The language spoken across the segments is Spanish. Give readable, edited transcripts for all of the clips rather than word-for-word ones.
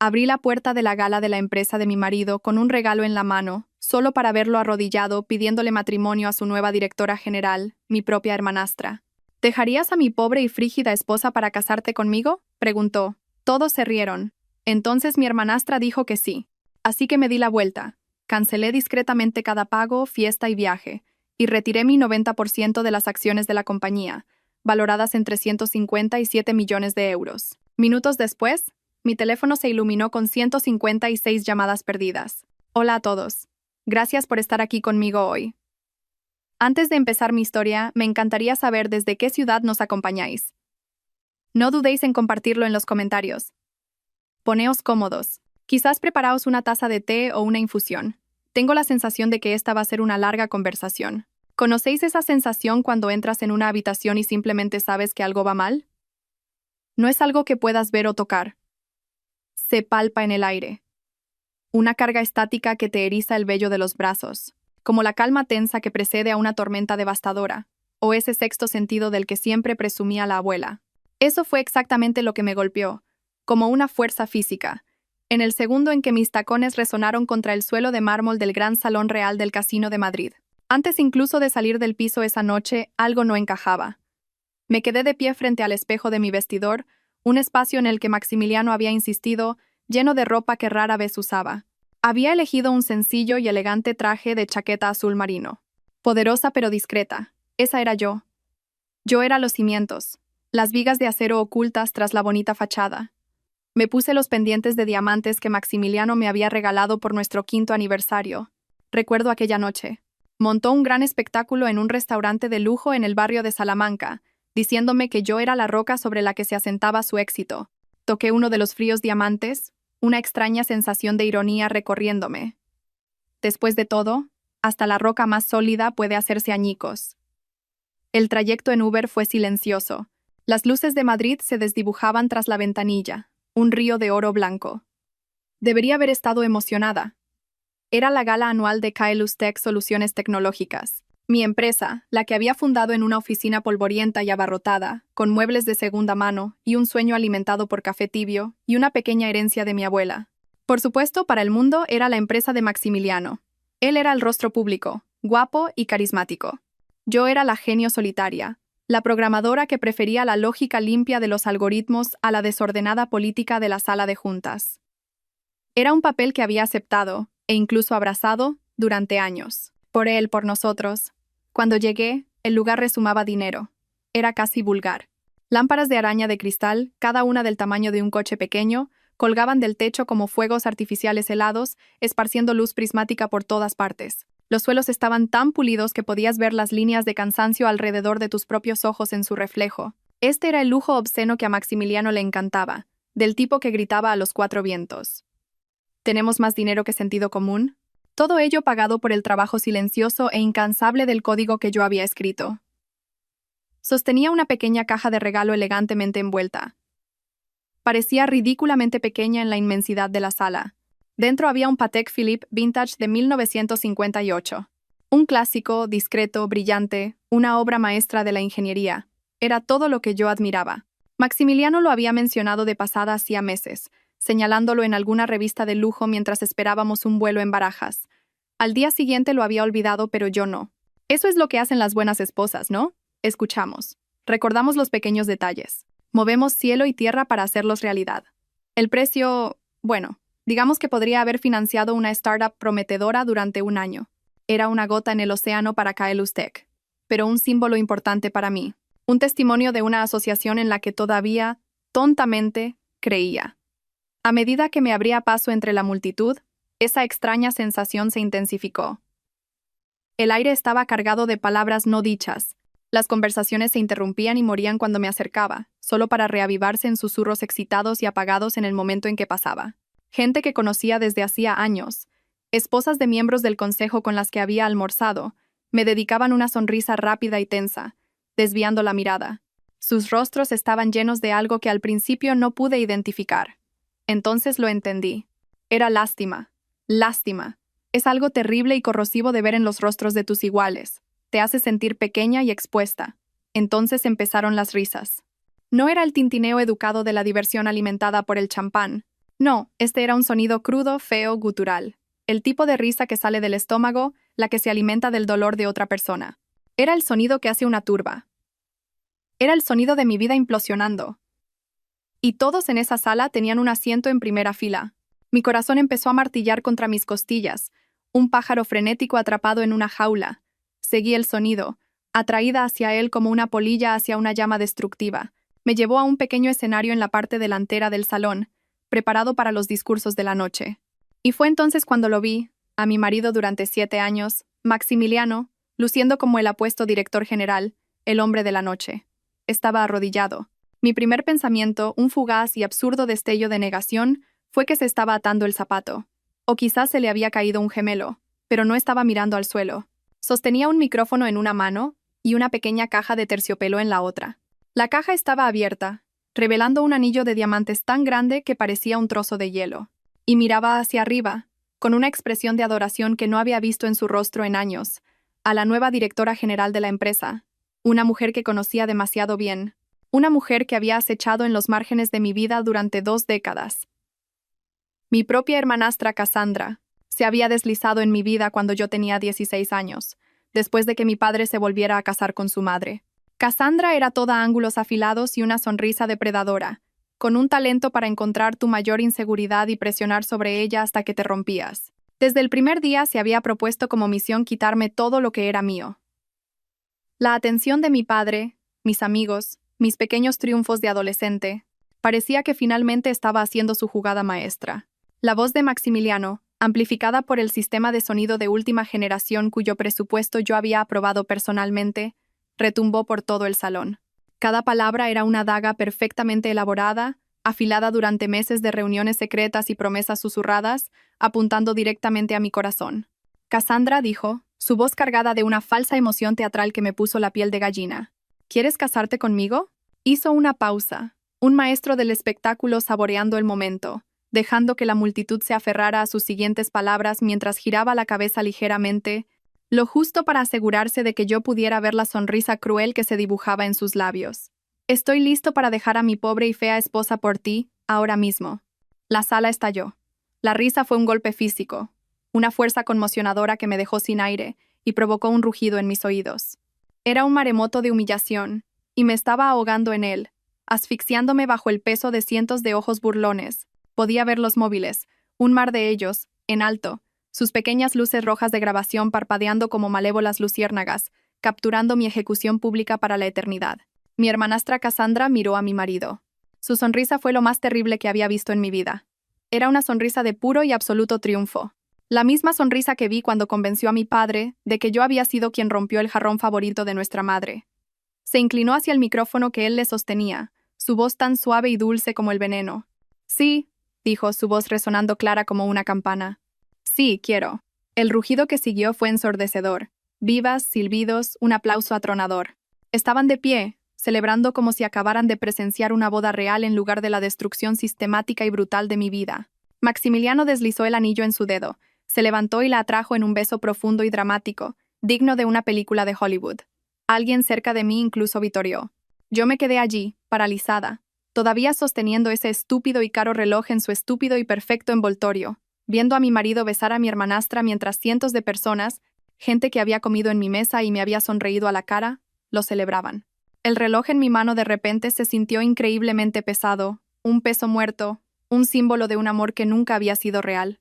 Abrí la puerta de la gala de la empresa de mi marido con un regalo en la mano, solo para verlo arrodillado pidiéndole matrimonio a su nueva directora general, mi propia hermanastra. ¿Dejarías a mi pobre y frígida esposa para casarte conmigo?, preguntó. Todos se rieron. Entonces mi hermanastra dijo que sí. Así que me di la vuelta. Cancelé discretamente cada pago, fiesta y viaje, y retiré mi 90% de las acciones de la compañía, valoradas en 357 millones de euros. Minutos después, mi teléfono se iluminó con 156 llamadas perdidas. Hola a todos. Gracias por estar aquí conmigo hoy. Antes de empezar mi historia, me encantaría saber desde qué ciudad nos acompañáis. No dudéis en compartirlo en los comentarios. Poneos cómodos. Quizás preparaos una taza de té o una infusión. Tengo la sensación de que esta va a ser una larga conversación. ¿Conocéis esa sensación cuando entras en una habitación y simplemente sabes que algo va mal? No es algo que puedas ver o tocar. Se palpa en el aire. Una carga estática que te eriza el vello de los brazos, como la calma tensa que precede a una tormenta devastadora, o ese sexto sentido del que siempre presumía la abuela. Eso fue exactamente lo que me golpeó, como una fuerza física, en el segundo en que mis tacones resonaron contra el suelo de mármol del gran salón real del Casino de Madrid. Antes incluso de salir del piso esa noche, algo no encajaba. Me quedé de pie frente al espejo de mi vestidor, un espacio en el que Maximiliano había insistido, lleno de ropa que rara vez usaba. Había elegido un sencillo y elegante traje de chaqueta azul marino. Poderosa pero discreta. Esa era yo. Yo era los cimientos, las vigas de acero ocultas tras la bonita fachada. Me puse los pendientes de diamantes que Maximiliano me había regalado por nuestro 5º aniversario. Recuerdo aquella noche. Montó un gran espectáculo en un restaurante de lujo en el barrio de Salamanca, diciéndome que yo era la roca sobre la que se asentaba su éxito. Toqué uno de los fríos diamantes, una extraña sensación de ironía recorriéndome. Después de todo, hasta la roca más sólida puede hacerse añicos. El trayecto en Uber fue silencioso. Las luces de Madrid se desdibujaban tras la ventanilla, un río de oro blanco. Debería haber estado emocionada. Era la gala anual de Kaelus Tech Soluciones Tecnológicas. Mi empresa, la que había fundado en una oficina polvorienta y abarrotada, con muebles de segunda mano y un sueño alimentado por café tibio y una pequeña herencia de mi abuela. Por supuesto, para el mundo era la empresa de Maximiliano. Él era el rostro público, guapo y carismático. Yo era la genio solitaria, la programadora que prefería la lógica limpia de los algoritmos a la desordenada política de la sala de juntas. Era un papel que había aceptado, e incluso abrazado, durante años. Por él, por nosotros. Cuando llegué, el lugar resumaba dinero. Era casi vulgar. Lámparas de araña de cristal, cada una del tamaño de un coche pequeño, colgaban del techo como fuegos artificiales helados, esparciendo luz prismática por todas partes. Los suelos estaban tan pulidos que podías ver las líneas de cansancio alrededor de tus propios ojos en su reflejo. Este era el lujo obsceno que a Maximiliano le encantaba, del tipo que gritaba a los 4 vientos. ¿Tenemos más dinero que sentido común? Todo ello pagado por el trabajo silencioso e incansable del código que yo había escrito. Sostenía una pequeña caja de regalo elegantemente envuelta. Parecía ridículamente pequeña en la inmensidad de la sala. Dentro había un Patek Philippe Vintage de 1958. Un clásico, discreto, brillante, una obra maestra de la ingeniería. Era todo lo que yo admiraba. Maximiliano lo había mencionado de pasada hacía meses, señalándolo en alguna revista de lujo mientras esperábamos un vuelo en Barajas. Al día siguiente lo había olvidado, pero yo no. Eso es lo que hacen las buenas esposas, ¿no? Escuchamos. Recordamos los pequeños detalles. Movemos cielo y tierra para hacerlos realidad. El precio, bueno, digamos que podría haber financiado una startup prometedora durante un año. Era una gota en el océano para Kaelus Tech, pero un símbolo importante para mí. Un testimonio de una asociación en la que todavía, tontamente, creía. A medida que me abría paso entre la multitud, esa extraña sensación se intensificó. El aire estaba cargado de palabras no dichas. Las conversaciones se interrumpían y morían cuando me acercaba, solo para reavivarse en susurros excitados y apagados en el momento en que pasaba. Gente que conocía desde hacía años, esposas de miembros del consejo con las que había almorzado, me dedicaban una sonrisa rápida y tensa, desviando la mirada. Sus rostros estaban llenos de algo que al principio no pude identificar. Entonces lo entendí. Era lástima. Lástima. Es algo terrible y corrosivo de ver en los rostros de tus iguales. Te hace sentir pequeña y expuesta. Entonces empezaron las risas. No era el tintineo educado de la diversión alimentada por el champán. No, este era un sonido crudo, feo, gutural. El tipo de risa que sale del estómago, la que se alimenta del dolor de otra persona. Era el sonido que hace una turba. Era el sonido de mi vida implosionando. Y todos en esa sala tenían un asiento en primera fila. Mi corazón empezó a martillar contra mis costillas, un pájaro frenético atrapado en una jaula. Seguí el sonido, atraída hacia él como una polilla hacia una llama destructiva. Me llevó a un pequeño escenario en la parte delantera del salón, preparado para los discursos de la noche. Y fue entonces cuando lo vi, a mi marido durante 7 años, Maximiliano, luciendo como el apuesto director general, el hombre de la noche. Estaba arrodillado. Mi primer pensamiento, un fugaz y absurdo destello de negación, fue que se estaba atando el zapato. O quizás se le había caído un gemelo, pero no estaba mirando al suelo. Sostenía un micrófono en una mano y una pequeña caja de terciopelo en la otra. La caja estaba abierta, revelando un anillo de diamantes tan grande que parecía un trozo de hielo. Y miraba hacia arriba, con una expresión de adoración que no había visto en su rostro en años, a la nueva directora general de la empresa, una mujer que conocía demasiado bien, una mujer que había acechado en los márgenes de mi vida durante 2 décadas. Mi propia hermanastra Cassandra se había deslizado en mi vida cuando yo tenía 16 años, después de que mi padre se volviera a casar con su madre. Cassandra era toda ángulos afilados y una sonrisa depredadora, con un talento para encontrar tu mayor inseguridad y presionar sobre ella hasta que te rompías. Desde el primer día se había propuesto como misión quitarme todo lo que era mío. La atención de mi padre, mis amigos, mis pequeños triunfos de adolescente, parecía que finalmente estaba haciendo su jugada maestra. La voz de Maximiliano, amplificada por el sistema de sonido de última generación cuyo presupuesto yo había aprobado personalmente, retumbó por todo el salón. Cada palabra era una daga perfectamente elaborada, afilada durante meses de reuniones secretas y promesas susurradas, apuntando directamente a mi corazón. Cassandra dijo, su voz cargada de una falsa emoción teatral que me puso la piel de gallina. ¿Quieres casarte conmigo? Hizo una pausa, un maestro del espectáculo saboreando el momento, dejando que la multitud se aferrara a sus siguientes palabras mientras giraba la cabeza ligeramente, lo justo para asegurarse de que yo pudiera ver la sonrisa cruel que se dibujaba en sus labios. Estoy listo para dejar a mi pobre y fea esposa por ti, ahora mismo. La sala estalló. La risa fue un golpe físico, una fuerza conmocionadora que me dejó sin aire y provocó un rugido en mis oídos. Era un maremoto de humillación, y me estaba ahogando en él, asfixiándome bajo el peso de cientos de ojos burlones. Podía ver los móviles, un mar de ellos, en alto, sus pequeñas luces rojas de grabación parpadeando como malévolas luciérnagas, capturando mi ejecución pública para la eternidad. Mi hermanastra Cassandra miró a mi marido. Su sonrisa fue lo más terrible que había visto en mi vida. Era una sonrisa de puro y absoluto triunfo. La misma sonrisa que vi cuando convenció a mi padre de que yo había sido quien rompió el jarrón favorito de nuestra madre. Se inclinó hacia el micrófono que él le sostenía, su voz tan suave y dulce como el veneno. Sí, dijo, su voz resonando clara como una campana. Sí, quiero. El rugido que siguió fue ensordecedor. Vivas, silbidos, un aplauso atronador. Estaban de pie, celebrando como si acabaran de presenciar una boda real en lugar de la destrucción sistemática y brutal de mi vida. Maximiliano deslizó el anillo en su dedo, se levantó y la atrajo en un beso profundo y dramático, digno de una película de Hollywood. Alguien cerca de mí incluso vitoreó. Yo me quedé allí, paralizada, todavía sosteniendo ese estúpido y caro reloj en su estúpido y perfecto envoltorio, viendo a mi marido besar a mi hermanastra mientras cientos de personas, gente que había comido en mi mesa y me había sonreído a la cara, lo celebraban. El reloj en mi mano de repente se sintió increíblemente pesado, un peso muerto, un símbolo de un amor que nunca había sido real.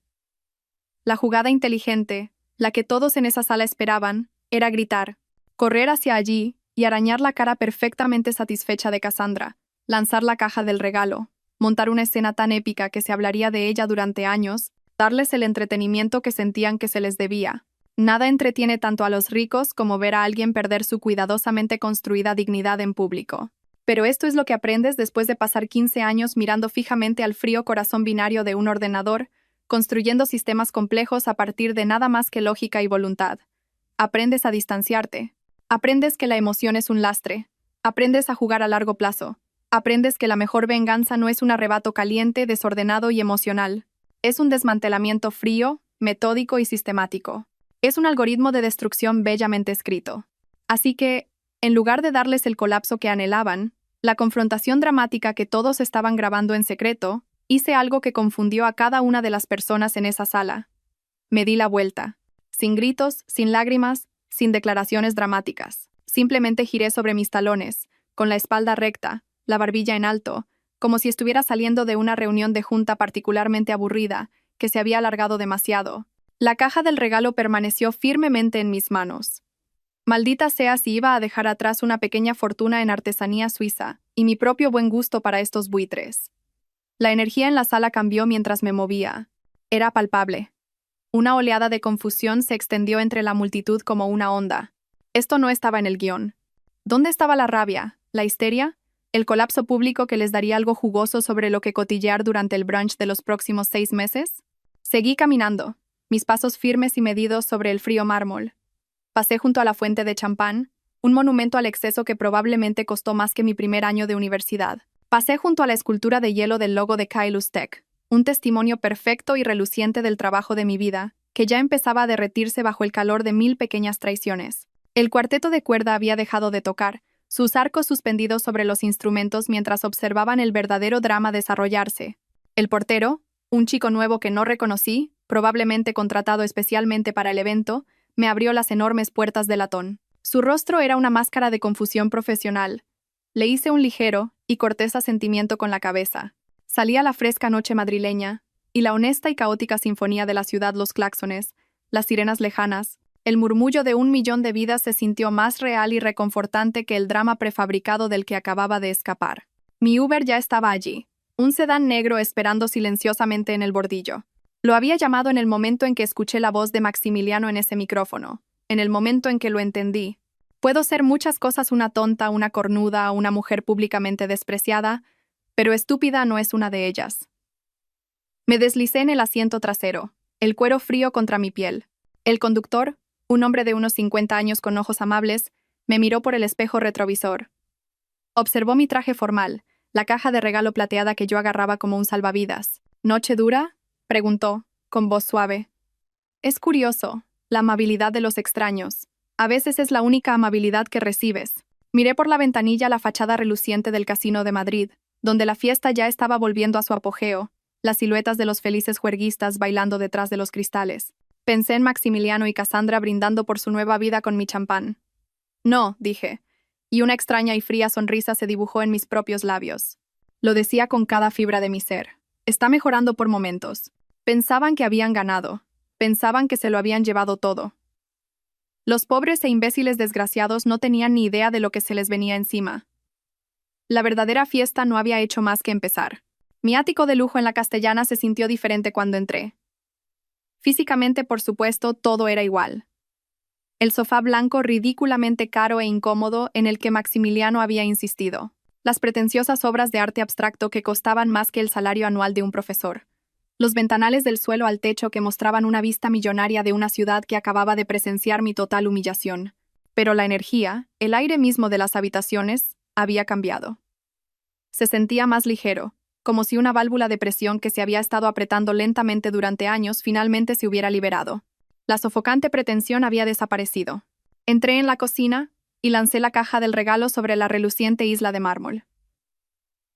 La jugada inteligente, la que todos en esa sala esperaban, era gritar, correr hacia allí y arañar la cara perfectamente satisfecha de Cassandra, lanzar la caja del regalo, montar una escena tan épica que se hablaría de ella durante años, darles el entretenimiento que sentían que se les debía. Nada entretiene tanto a los ricos como ver a alguien perder su cuidadosamente construida dignidad en público. Pero esto es lo que aprendes después de pasar 15 años mirando fijamente al frío corazón binario de un ordenador, construyendo sistemas complejos a partir de nada más que lógica y voluntad. Aprendes a distanciarte. Aprendes que la emoción es un lastre. Aprendes a jugar a largo plazo. Aprendes que la mejor venganza no es un arrebato caliente, desordenado y emocional. Es un desmantelamiento frío, metódico y sistemático. Es un algoritmo de destrucción bellamente escrito. Así que, en lugar de darles el colapso que anhelaban, la confrontación dramática que todos estaban grabando en secreto, Hice algo que confundió a cada una de las personas en esa sala. Me di la vuelta. Sin gritos, sin lágrimas, sin declaraciones dramáticas. Simplemente giré sobre mis talones, con la espalda recta, la barbilla en alto, como si estuviera saliendo de una reunión de junta particularmente aburrida, que se había alargado demasiado. La caja del regalo permaneció firmemente en mis manos. Maldita sea si iba a dejar atrás una pequeña fortuna en artesanía suiza, y mi propio buen gusto para estos buitres. La energía en la sala cambió mientras me movía. Era palpable. Una oleada de confusión se extendió entre la multitud como una onda. Esto no estaba en el guión. ¿Dónde estaba la rabia, la histeria, el colapso público que les daría algo jugoso sobre lo que cotillear durante el brunch de los próximos 6 meses? Seguí caminando, mis pasos firmes y medidos sobre el frío mármol. Pasé junto a la fuente de champán, un monumento al exceso que probablemente costó más que mi primer año de universidad. Pasé junto a la escultura de hielo del logo de Kailus Tech, un testimonio perfecto y reluciente del trabajo de mi vida, que ya empezaba a derretirse bajo el calor de 1000 pequeñas traiciones. El cuarteto de cuerda había dejado de tocar, sus arcos suspendidos sobre los instrumentos mientras observaban el verdadero drama desarrollarse. El portero, un chico nuevo que no reconocí, probablemente contratado especialmente para el evento, me abrió las enormes puertas de latón. Su rostro era una máscara de confusión profesional. Le hice un ligero y cortés asentimiento con la cabeza. Salía la fresca noche madrileña, y la honesta y caótica sinfonía de la ciudad, los claxones, las sirenas lejanas, el murmullo de 1.000.000 de vidas se sintió más real y reconfortante que el drama prefabricado del que acababa de escapar. Mi Uber ya estaba allí, un sedán negro esperando silenciosamente en el bordillo. Lo había llamado en el momento en que escuché la voz de Maximiliano en ese micrófono, en el momento en que lo entendí. Puedo ser muchas cosas: una tonta, una cornuda, una mujer públicamente despreciada, pero estúpida no es una de ellas. Me deslicé en el asiento trasero, el cuero frío contra mi piel. El conductor, un hombre de unos 50 años con ojos amables, me miró por el espejo retrovisor. Observó mi traje formal, la caja de regalo plateada que yo agarraba como un salvavidas. ¿Noche dura?, preguntó, con voz suave. Es curioso, la amabilidad de los extraños. A veces es la única amabilidad que recibes. Miré por la ventanilla la fachada reluciente del Casino de Madrid, donde la fiesta ya estaba volviendo a su apogeo, las siluetas de los felices juerguistas bailando detrás de los cristales. Pensé en Maximiliano y Cassandra brindando por su nueva vida con mi champán. No, dije, y una extraña y fría sonrisa se dibujó en mis propios labios. Lo decía con cada fibra de mi ser. Está mejorando por momentos. Pensaban que habían ganado. Pensaban que se lo habían llevado todo. Los pobres e imbéciles desgraciados no tenían ni idea de lo que se les venía encima. La verdadera fiesta no había hecho más que empezar. Mi ático de lujo en la Castellana se sintió diferente cuando entré. Físicamente, por supuesto, todo era igual. El sofá blanco ridículamente caro e incómodo en el que Maximiliano había insistido. Las pretenciosas obras de arte abstracto que costaban más que el salario anual de un profesor. Los ventanales del suelo al techo que mostraban una vista millonaria de una ciudad que acababa de presenciar mi total humillación. Pero la energía, el aire mismo de las habitaciones, había cambiado. Se sentía más ligero, como si una válvula de presión que se había estado apretando lentamente durante años finalmente se hubiera liberado. La sofocante pretensión había desaparecido. Entré en la cocina y lancé la caja del regalo sobre la reluciente isla de mármol.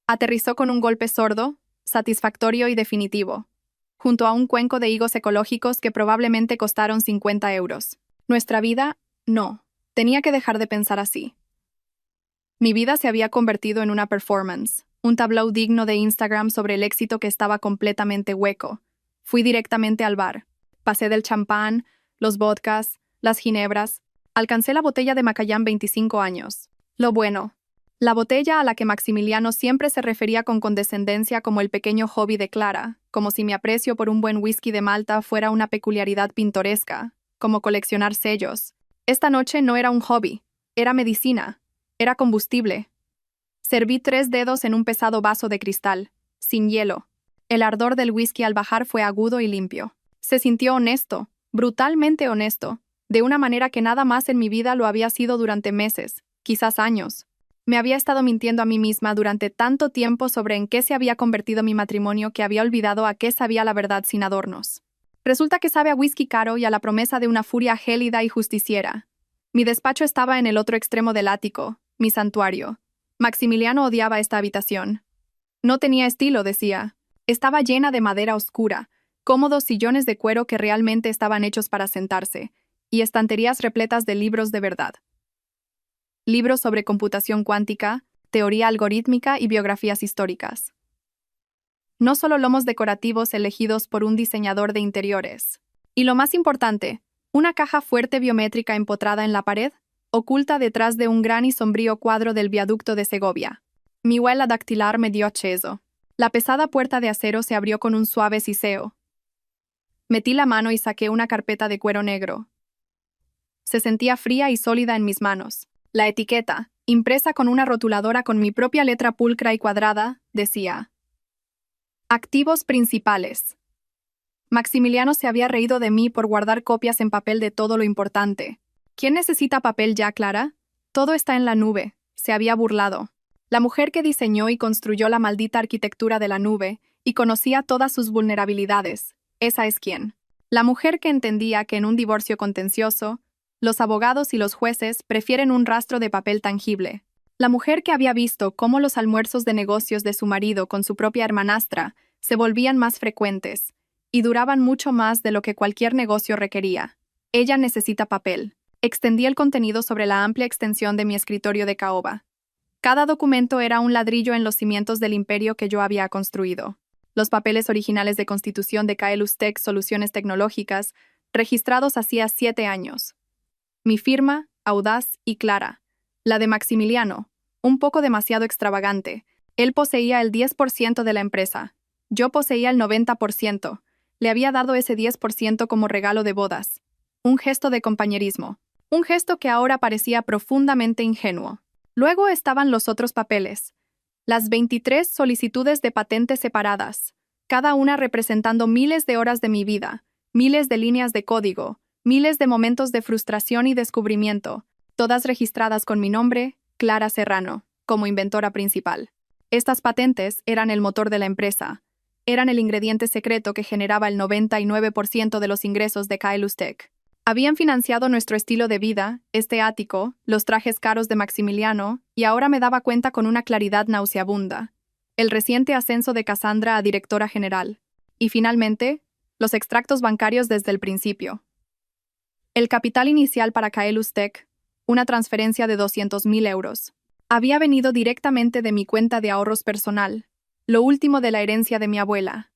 Aterrizó con un golpe sordo, satisfactorio y definitivo, junto a un cuenco de higos ecológicos que probablemente costaron 50 euros. Nuestra vida, no. Tenía que dejar de pensar así. Mi vida se había convertido en una performance, un tableau digno de Instagram sobre el éxito que estaba completamente hueco. Fui directamente al bar. Pasé del champán, los vodkas, las ginebras. Alcancé la botella de Macallan 25 años. Lo bueno. La botella a la que Maximiliano siempre se refería con condescendencia como el pequeño hobby de Clara, como si mi aprecio por un buen whisky de Malta fuera una peculiaridad pintoresca, como coleccionar sellos. Esta noche no era un hobby, era medicina, era combustible. Serví 3 dedos en un pesado vaso de cristal, sin hielo. El ardor del whisky al bajar fue agudo y limpio. Se sintió honesto, brutalmente honesto, de una manera que nada más en mi vida lo había sido durante meses, quizás años. Me había estado mintiendo a mí misma durante tanto tiempo sobre en qué se había convertido mi matrimonio que había olvidado a qué sabía la verdad sin adornos. Resulta que sabe a whisky caro y a la promesa de una furia gélida y justiciera. Mi despacho estaba en el otro extremo del ático, mi santuario. Maximiliano odiaba esta habitación. No tenía estilo, decía. Estaba llena de madera oscura, cómodos sillones de cuero que realmente estaban hechos para sentarse, y estanterías repletas de libros de verdad. Libros sobre computación cuántica, teoría algorítmica y biografías históricas. No solo lomos decorativos elegidos por un diseñador de interiores. Y lo más importante, una caja fuerte biométrica empotrada en la pared, oculta detrás de un gran y sombrío cuadro del viaducto de Segovia. Mi huella dactilar me dio acceso. La pesada puerta de acero se abrió con un suave siseo. Metí la mano y saqué una carpeta de cuero negro. Se sentía fría y sólida en mis manos. La etiqueta, impresa con una rotuladora con mi propia letra pulcra y cuadrada, decía: Activos principales. Maximiliano se había reído de mí por guardar copias en papel de todo lo importante. ¿Quién necesita papel ya, Clara? Todo está en la nube, se había burlado. La mujer que diseñó y construyó la maldita arquitectura de la nube y conocía todas sus vulnerabilidades, esa es quién. La mujer que entendía que en un divorcio contencioso, los abogados y los jueces prefieren un rastro de papel tangible. La mujer que había visto cómo los almuerzos de negocios de su marido con su propia hermanastra se volvían más frecuentes y duraban mucho más de lo que cualquier negocio requería. Ella necesita papel. Extendí el contenido sobre la amplia extensión de mi escritorio de caoba. Cada documento era un ladrillo en los cimientos del imperio que yo había construido. Los papeles originales de constitución de Kaelus Tech Soluciones Tecnológicas, registrados hacía 7 años. Mi firma, audaz y clara. La de Maximiliano, un poco demasiado extravagante. Él poseía el 10% de la empresa. Yo poseía el 90%. Le había dado ese 10% como regalo de bodas. Un gesto de compañerismo. Un gesto que ahora parecía profundamente ingenuo. Luego estaban los otros papeles. Las 23 solicitudes de patentes separadas, cada una representando miles de horas de mi vida, miles de líneas de código, miles de momentos de frustración y descubrimiento, todas registradas con mi nombre, Clara Serrano, como inventora principal. Estas patentes eran el motor de la empresa. Eran el ingrediente secreto que generaba el 99% de los ingresos de Kaelus Tech. Habían financiado nuestro estilo de vida, este ático, los trajes caros de Maximiliano, y ahora me daba cuenta con una claridad nauseabunda. El reciente ascenso de Cassandra a directora general. Y finalmente, los extractos bancarios desde el principio. El capital inicial para Kaelus Tech, una transferencia de 200.000 euros, había venido directamente de mi cuenta de ahorros personal, lo último de la herencia de mi abuela.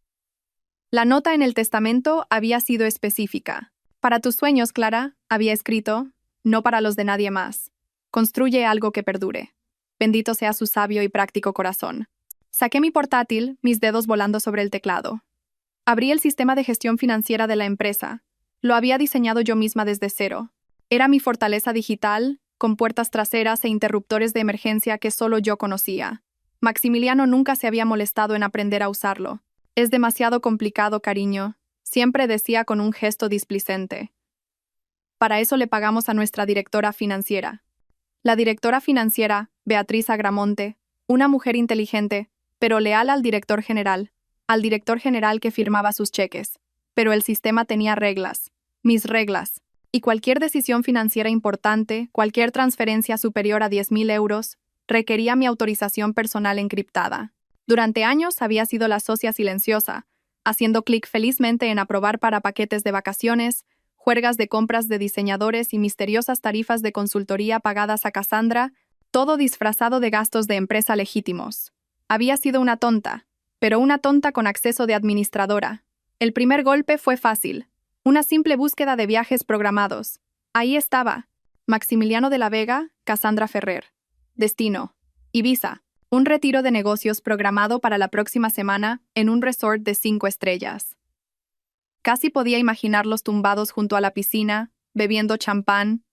La nota en el testamento había sido específica. Para tus sueños, Clara, había escrito, no para los de nadie más. Construye algo que perdure. Bendito sea su sabio y práctico corazón. Saqué mi portátil, mis dedos volando sobre el teclado. Abrí el sistema de gestión financiera de la empresa. Lo había diseñado yo misma desde cero. Era mi fortaleza digital, con puertas traseras e interruptores de emergencia que solo yo conocía. Maximiliano nunca se había molestado en aprender a usarlo. Es demasiado complicado, cariño. Siempre decía con un gesto displicente. Para eso le pagamos a nuestra directora financiera. La directora financiera, Beatriz Agramonte, una mujer inteligente, pero leal al director general que firmaba sus cheques. Pero el sistema tenía reglas, mis reglas, y cualquier decisión financiera importante, cualquier transferencia superior a 10.000 euros, requería mi autorización personal encriptada. Durante años había sido la socia silenciosa, haciendo clic felizmente en aprobar para paquetes de vacaciones, juergas de compras de diseñadores y misteriosas tarifas de consultoría pagadas a Cassandra, todo disfrazado de gastos de empresa legítimos. Había sido una tonta, pero una tonta con acceso de administradora. El primer golpe fue fácil. Una simple búsqueda de viajes programados. Ahí estaba. Maximiliano de la Vega, Cassandra Ferrer. Destino: Ibiza. Un retiro de negocios programado para la próxima semana en un resort de 5 estrellas. Casi podía imaginarlos tumbados junto a la piscina, bebiendo champán,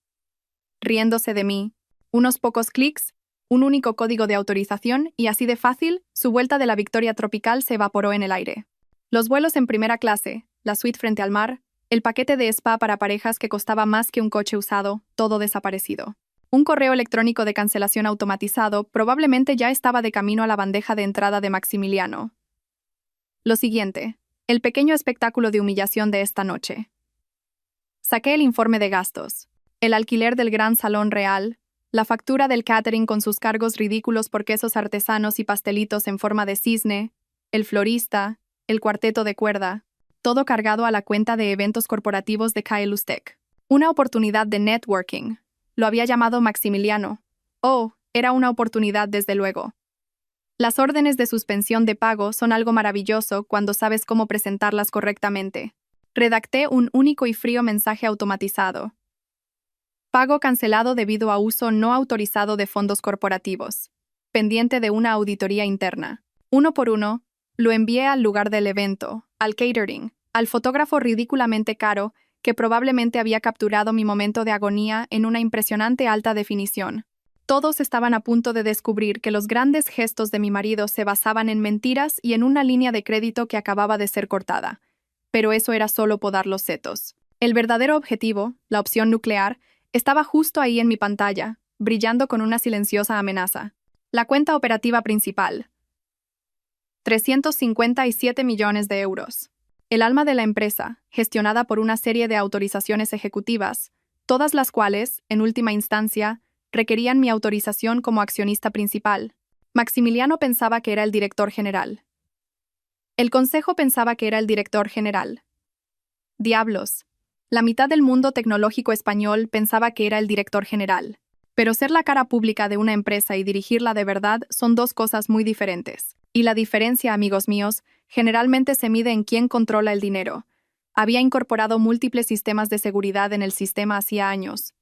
riéndose de mí. Unos pocos clics, un único código de autorización y así de fácil, su vuelta de la Victoria tropical se evaporó en el aire. Los vuelos en primera clase, la suite frente al mar, el paquete de spa para parejas que costaba más que un coche usado, todo desaparecido. Un correo electrónico de cancelación automatizado probablemente ya estaba de camino a la bandeja de entrada de Maximiliano. Lo siguiente, el pequeño espectáculo de humillación de esta noche. Saqué el informe de gastos, el alquiler del gran salón real, la factura del catering con sus cargos ridículos por quesos artesanos y pastelitos en forma de cisne, el florista, el cuarteto de cuerda, todo cargado a la cuenta de eventos corporativos de Kyle Lustek. Una oportunidad de networking. Lo había llamado Maximiliano. Oh, era una oportunidad desde luego. Las órdenes de suspensión de pago son algo maravilloso cuando sabes cómo presentarlas correctamente. Redacté un único y frío mensaje automatizado. Pago cancelado debido a uso no autorizado de fondos corporativos. Pendiente de una auditoría interna. Uno por uno, lo envié al lugar del evento, al catering, al fotógrafo ridículamente caro que probablemente había capturado mi momento de agonía en una impresionante alta definición. Todos estaban a punto de descubrir que los grandes gestos de mi marido se basaban en mentiras y en una línea de crédito que acababa de ser cortada. Pero eso era solo podar los setos. El verdadero objetivo, la opción nuclear, estaba justo ahí en mi pantalla, brillando con una silenciosa amenaza. La cuenta operativa principal. 357 millones de euros. El alma de la empresa, gestionada por una serie de autorizaciones ejecutivas, todas las cuales, en última instancia, requerían mi autorización como accionista principal. Maximiliano pensaba que era el director general. El consejo pensaba que era el director general. Diablos. La mitad del mundo tecnológico español pensaba que era el director general. Pero ser la cara pública de una empresa y dirigirla de verdad son dos cosas muy diferentes. Y la diferencia, amigos míos, generalmente se mide en quién controla el dinero. Había incorporado múltiples sistemas de seguridad en el sistema hacía años.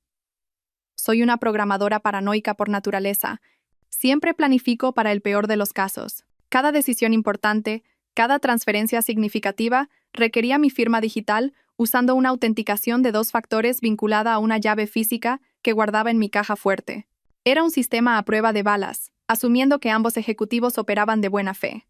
Soy una programadora paranoica por naturaleza. Siempre planifico para el peor de los casos. Cada decisión importante, cada transferencia significativa, requería mi firma digital usando una autenticación de 2 factores vinculada a una llave física que guardaba en mi caja fuerte. Era un sistema a prueba de balas, asumiendo que ambos ejecutivos operaban de buena fe.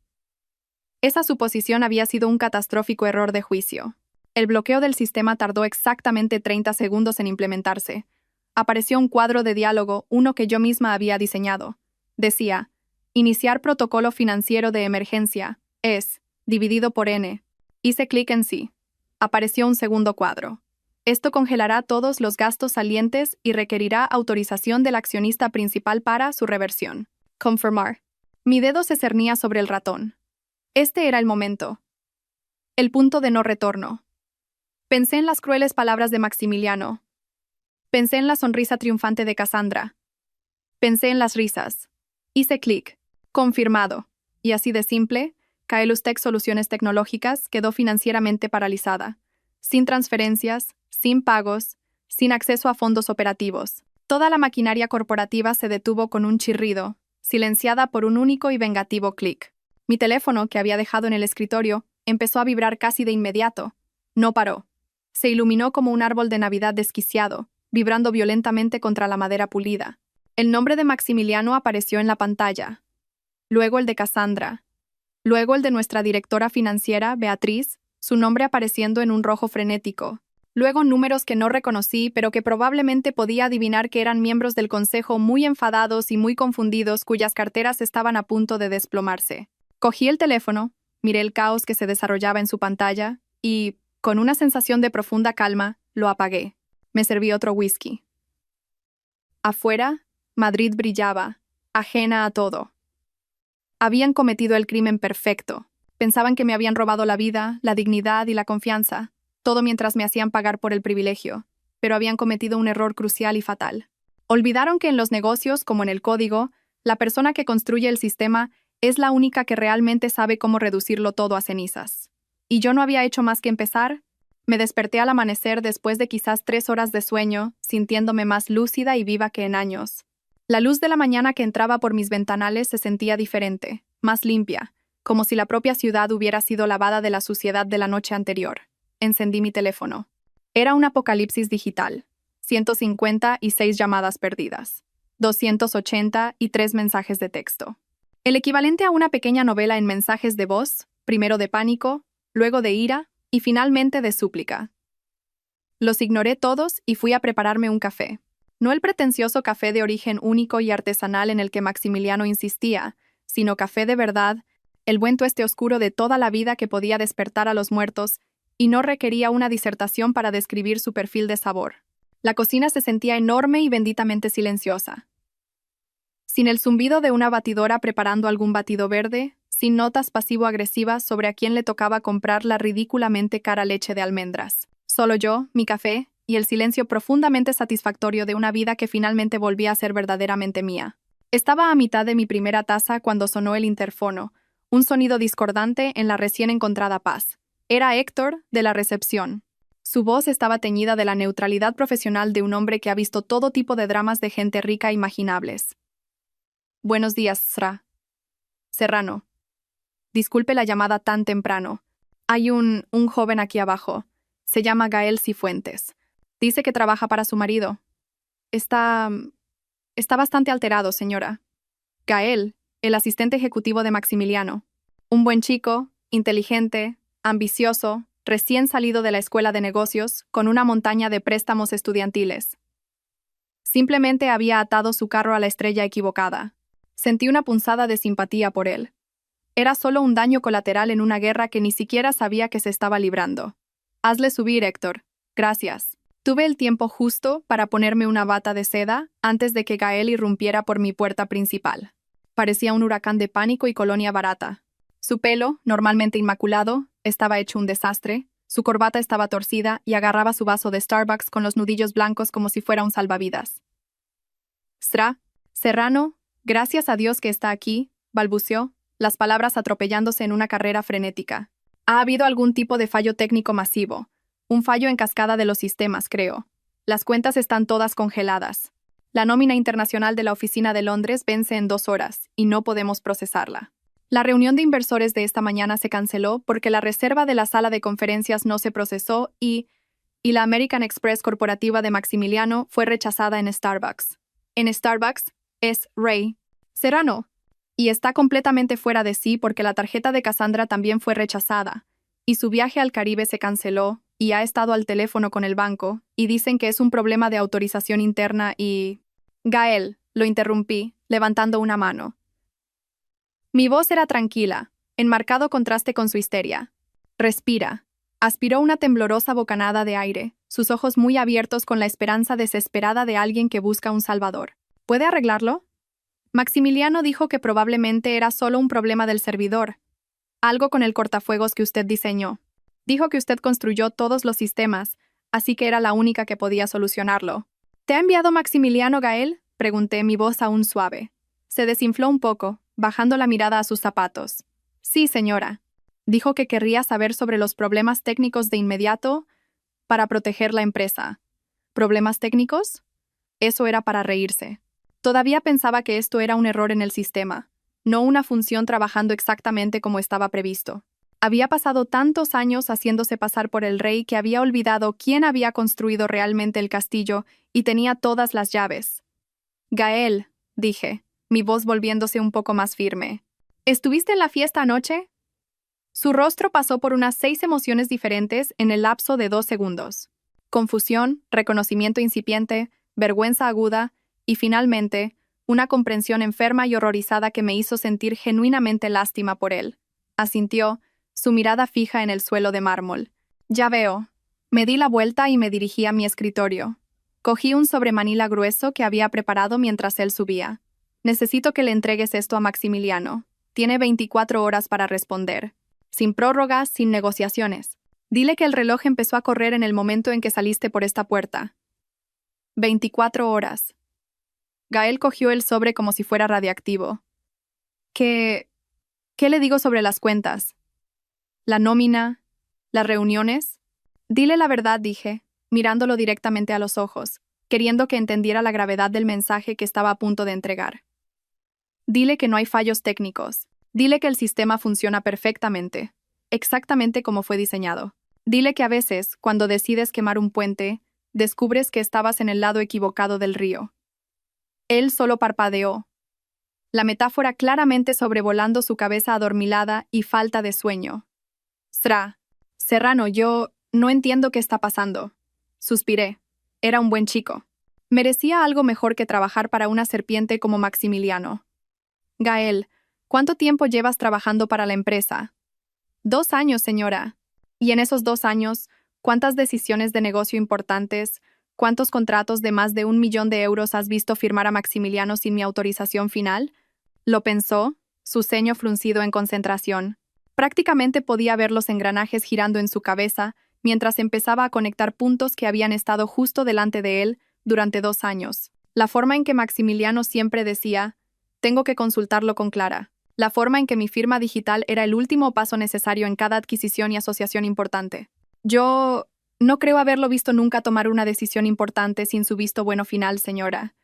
Esa suposición había sido un catastrófico error de juicio. El bloqueo del sistema tardó exactamente 30 segundos en implementarse. Apareció un cuadro de diálogo, uno que yo misma había diseñado. Decía, iniciar protocolo financiero de emergencia, es, dividido por n. Hice clic en sí. Apareció un segundo cuadro. Esto congelará todos los gastos salientes y requerirá autorización del accionista principal para su reversión. Confirmar. Mi dedo se cernía sobre el ratón. Este era el momento. El punto de no retorno. Pensé en las crueles palabras de Maximiliano. Pensé en la sonrisa triunfante de Cassandra. Pensé en las risas. Hice clic. Confirmado. Y así de simple, Kyle Lustek Soluciones Tecnológicas quedó financieramente paralizada. Sin transferencias, sin pagos, sin acceso a fondos operativos. Toda la maquinaria corporativa se detuvo con un chirrido, silenciada por un único y vengativo clic. Mi teléfono, que había dejado en el escritorio, empezó a vibrar casi de inmediato. No paró. Se iluminó como un árbol de Navidad desquiciado, vibrando violentamente contra la madera pulida. El nombre de Maximiliano apareció en la pantalla. Luego el de Cassandra. Luego el de nuestra directora financiera, Beatriz, su nombre apareciendo en un rojo frenético. Luego números que no reconocí, pero que probablemente podía adivinar que eran miembros del consejo muy enfadados y muy confundidos cuyas carteras estaban a punto de desplomarse. Cogí el teléfono, miré el caos que se desarrollaba en su pantalla y, con una sensación de profunda calma, lo apagué. Me serví otro whisky. Afuera, Madrid brillaba, ajena a todo. Habían cometido el crimen perfecto. Pensaban que me habían robado la vida, la dignidad y la confianza, todo mientras me hacían pagar por el privilegio, pero habían cometido un error crucial y fatal. Olvidaron que en los negocios, como en el código, la persona que construye el sistema es la única que realmente sabe cómo reducirlo todo a cenizas. Y yo no había hecho más que empezar. Me desperté al amanecer después de quizás 3 horas de sueño, sintiéndome más lúcida y viva que en años. La luz de la mañana que entraba por mis ventanales se sentía diferente, más limpia, como si la propia ciudad hubiera sido lavada de la suciedad de la noche anterior. Encendí mi teléfono. Era un apocalipsis digital. 156 llamadas perdidas. 283 mensajes de texto. El equivalente a una pequeña novela en mensajes de voz, primero de pánico, luego de ira y finalmente de súplica. Los ignoré todos y fui a prepararme un café. No el pretencioso café de origen único y artesanal en el que Maximiliano insistía, sino café de verdad, el buen tueste oscuro de toda la vida que podía despertar a los muertos y no requería una disertación para describir su perfil de sabor. La cocina se sentía enorme y benditamente silenciosa. Sin el zumbido de una batidora preparando algún batido verde, sin notas pasivo-agresivas sobre a quién le tocaba comprar la ridículamente cara leche de almendras. Solo yo, mi café y el silencio profundamente satisfactorio de una vida que finalmente volvía a ser verdaderamente mía. Estaba a mitad de mi primera taza cuando sonó el interfono, un sonido discordante en la recién encontrada paz. Era Héctor, de la recepción. Su voz estaba teñida de la neutralidad profesional de un hombre que ha visto todo tipo de dramas de gente rica imaginables. Buenos días, Sra. Serrano. Disculpe la llamada tan temprano. Hay un joven aquí abajo. Se llama Gael Cifuentes. Dice que trabaja para su marido. Está bastante alterado, señora. Gael, el asistente ejecutivo de Maximiliano. Un buen chico, inteligente, ambicioso, recién salido de la escuela de negocios, con una montaña de préstamos estudiantiles. Simplemente había atado su carro a la estrella equivocada. Sentí una punzada de simpatía por él. Era solo un daño colateral en una guerra que ni siquiera sabía que se estaba librando. Hazle subir, Héctor. Gracias. Tuve el tiempo justo para ponerme una bata de seda antes de que Gael irrumpiera por mi puerta principal. Parecía un huracán de pánico y colonia barata. Su pelo, normalmente inmaculado, estaba hecho un desastre, su corbata estaba torcida y agarraba su vaso de Starbucks con los nudillos blancos como si fuera un salvavidas. Sra. Serrano, gracias a Dios que está aquí, balbuceó, las palabras atropellándose en una carrera frenética. Ha habido algún tipo de fallo técnico masivo. Un fallo en cascada de los sistemas, creo. Las cuentas están todas congeladas. La nómina internacional de la oficina de Londres vence en 2 horas, y no podemos procesarla. La reunión de inversores de esta mañana se canceló porque la reserva de la sala de conferencias no se procesó y la American Express corporativa de Maximiliano fue rechazada en Starbucks. En Starbucks es Ray Serrano, y está completamente fuera de sí porque la tarjeta de Cassandra también fue rechazada, y su viaje al Caribe se canceló, y ha estado al teléfono con el banco, y dicen que es un problema de autorización interna y... Gael, lo interrumpí, levantando una mano. Mi voz era tranquila, en marcado contraste con su histeria. Respira. Aspiró una temblorosa bocanada de aire, sus ojos muy abiertos con la esperanza desesperada de alguien que busca un salvador. ¿Puede arreglarlo? Maximiliano dijo que probablemente era solo un problema del servidor. Algo con el cortafuegos que usted diseñó. Dijo que usted construyó todos los sistemas, así que era la única que podía solucionarlo. ¿Te ha enviado Maximiliano, Gael? Pregunté, mi voz aún suave. Se desinfló un poco, bajando la mirada a sus zapatos. Sí, señora. Dijo que querría saber sobre los problemas técnicos de inmediato para proteger la empresa. ¿Problemas técnicos? Eso era para reírse. Todavía pensaba que esto era un error en el sistema, no una función trabajando exactamente como estaba previsto. Había pasado tantos años haciéndose pasar por el rey que había olvidado quién había construido realmente el castillo y tenía todas las llaves. Gael, dije, mi voz volviéndose un poco más firme. ¿Estuviste en la fiesta anoche? Su rostro pasó por unas 6 emociones diferentes en el lapso de 2 segundos. Confusión, reconocimiento incipiente, vergüenza aguda y, finalmente, una comprensión enferma y horrorizada que me hizo sentir genuinamente lástima por él. Asintió, su mirada fija en el suelo de mármol. Ya veo. Me di la vuelta y me dirigí a mi escritorio. Cogí un sobremanila grueso que había preparado mientras él subía. Necesito que le entregues esto a Maximiliano. Tiene 24 horas para responder. Sin prórrogas, sin negociaciones. Dile que el reloj empezó a correr en el momento en que saliste por esta puerta. 24 horas. Gael cogió el sobre como si fuera radiactivo. ¿Qué le digo sobre las cuentas? ¿La nómina? ¿Las reuniones? Dile la verdad, dije, mirándolo directamente a los ojos, queriendo que entendiera la gravedad del mensaje que estaba a punto de entregar. Dile que no hay fallos técnicos. Dile que el sistema funciona perfectamente, exactamente como fue diseñado. Dile que a veces, cuando decides quemar un puente, descubres que estabas en el lado equivocado del río. Él solo parpadeó, la metáfora claramente sobrevolando su cabeza adormilada y falta de sueño. Sra. Serrano, yo no entiendo qué está pasando. Suspiré. Era un buen chico. Merecía algo mejor que trabajar para una serpiente como Maximiliano. Gael, ¿cuánto tiempo llevas trabajando para la empresa? 2 años, señora. Y en esos 2 años, ¿cuántas decisiones de negocio importantes, cuántos contratos de más de 1 millón de euros has visto firmar a Maximiliano sin mi autorización final? Lo pensó, su ceño fruncido en concentración. Prácticamente podía ver los engranajes girando en su cabeza mientras empezaba a conectar puntos que habían estado justo delante de él durante 2 años. La forma en que Maximiliano siempre decía, tengo que consultarlo con Clara. La forma en que mi firma digital era el último paso necesario en cada adquisición y asociación importante. Yo no creo haberlo visto nunca tomar una decisión importante sin su visto bueno final, señora.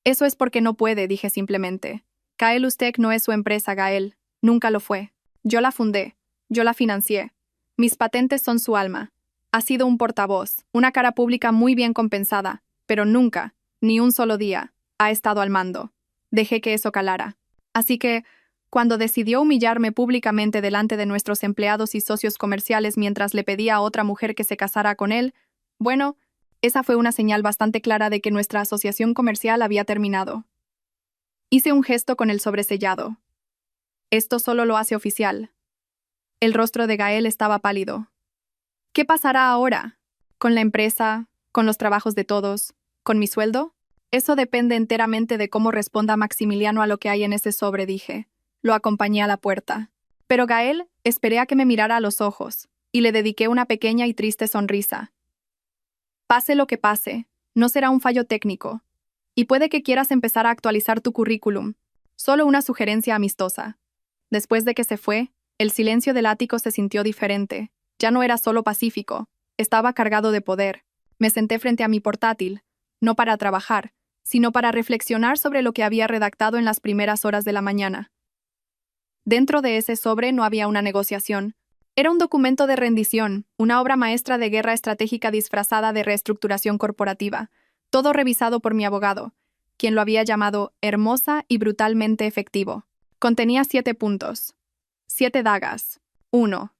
Eso es porque no puede, dije simplemente. Kaelus Tech no es su empresa, Gael. Nunca lo fue. Yo la fundé. Yo la financié. Mis patentes son su alma. Ha sido un portavoz, una cara pública muy bien compensada, pero nunca, ni un solo día, ha estado al mando. Dejé que eso calara. Así que, cuando decidió humillarme públicamente delante de nuestros empleados y socios comerciales mientras le pedía a otra mujer que se casara con él, bueno, esa fue una señal bastante clara de que nuestra asociación comercial había terminado. Hice un gesto con el sobresellado. Esto solo lo hace oficial. El rostro de Gael estaba pálido. ¿Qué pasará ahora? ¿Con la empresa? ¿Con los trabajos de todos? ¿Con mi sueldo? Eso depende enteramente de cómo responda Maximiliano a lo que hay en ese sobre, dije. Lo acompañé a la puerta. Pero Gael, esperé a que me mirara a los ojos, y le dediqué una pequeña y triste sonrisa. Pase lo que pase, no será un fallo técnico. Y puede que quieras empezar a actualizar tu currículum. Solo una sugerencia amistosa. Después de que se fue, el silencio del ático se sintió diferente. Ya no era solo pacífico, estaba cargado de poder. Me senté frente a mi portátil, no para trabajar, sino para reflexionar sobre lo que había redactado en las primeras horas de la mañana. Dentro de ese sobre no había una negociación. Era un documento de rendición, una obra maestra de guerra estratégica disfrazada de reestructuración corporativa, todo revisado por mi abogado, quien lo había llamado hermosa y brutalmente efectivo. Contenía 7 puntos. 7 dagas. 1.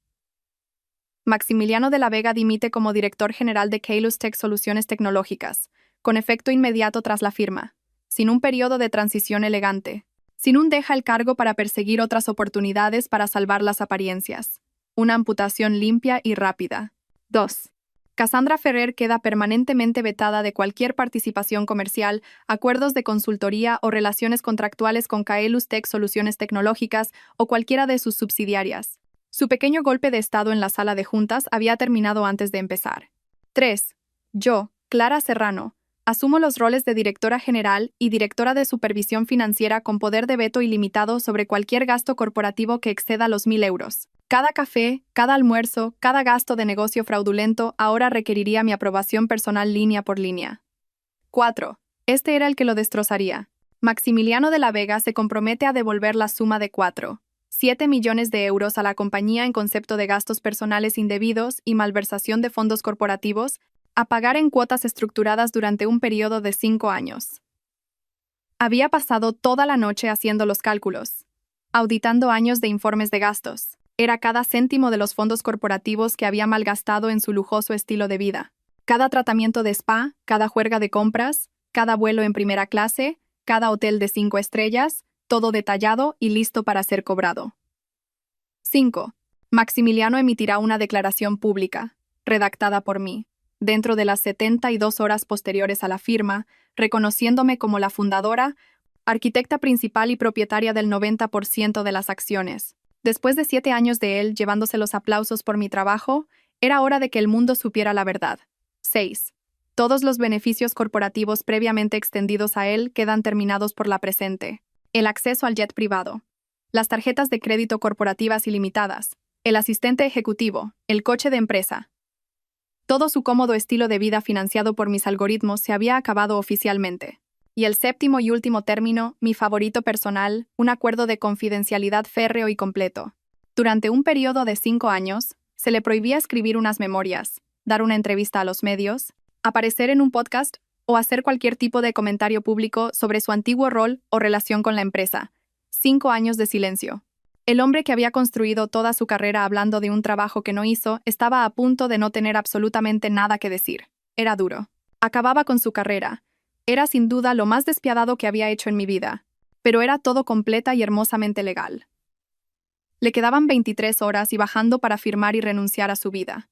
Maximiliano de la Vega dimite como director general de Kaelus Tech Soluciones Tecnológicas, con efecto inmediato tras la firma, sin un periodo de transición elegante, sin un deja el cargo para perseguir otras oportunidades para salvar las apariencias. Una amputación limpia y rápida. 2. Cassandra Ferrer queda permanentemente vetada de cualquier participación comercial, acuerdos de consultoría o relaciones contractuales con Kaelus Tech Soluciones Tecnológicas o cualquiera de sus subsidiarias. Su pequeño golpe de estado en la sala de juntas había terminado antes de empezar. 3. Yo, Clara Serrano, asumo los roles de directora general y directora de supervisión financiera con poder de veto ilimitado sobre cualquier gasto corporativo que exceda los 1.000 euros. Cada café, cada almuerzo, cada gasto de negocio fraudulento ahora requeriría mi aprobación personal línea por línea. 4. Este era el que lo destrozaría. Maximiliano de la Vega se compromete a devolver la suma de 4,7 millones de euros a la compañía en concepto de gastos personales indebidos y malversación de fondos corporativos, a pagar en cuotas estructuradas durante un periodo de 5 años. Había pasado toda la noche haciendo los cálculos, auditando años de informes de gastos. Era cada céntimo de los fondos corporativos que había malgastado en su lujoso estilo de vida. Cada tratamiento de spa, cada juerga de compras, cada vuelo en primera clase, cada hotel de 5 estrellas, todo detallado y listo para ser cobrado. 5. Maximiliano emitirá una declaración pública, redactada por mí, dentro de las 72 horas posteriores a la firma, reconociéndome como la fundadora, arquitecta principal y propietaria del 90% de las acciones. Después de 7 años de él llevándose los aplausos por mi trabajo, era hora de que el mundo supiera la verdad. 6. Todos los beneficios corporativos previamente extendidos a él quedan terminados por la presente. El acceso al jet privado, las tarjetas de crédito corporativas ilimitadas, el asistente ejecutivo, el coche de empresa. Todo su cómodo estilo de vida financiado por mis algoritmos se había acabado oficialmente. Y el 7º y último término, mi favorito personal, un acuerdo de confidencialidad férreo y completo. Durante un periodo de 5 años, se le prohibía escribir unas memorias, dar una entrevista a los medios, aparecer en un podcast o hacer cualquier tipo de comentario público sobre su antiguo rol o relación con la empresa. 5 años de silencio. El hombre que había construido toda su carrera hablando de un trabajo que no hizo estaba a punto de no tener absolutamente nada que decir. Era duro. Acababa con su carrera. Era sin duda lo más despiadado que había hecho en mi vida, pero era todo completa y hermosamente legal. Le quedaban 23 horas y bajando para firmar y renunciar a su vida.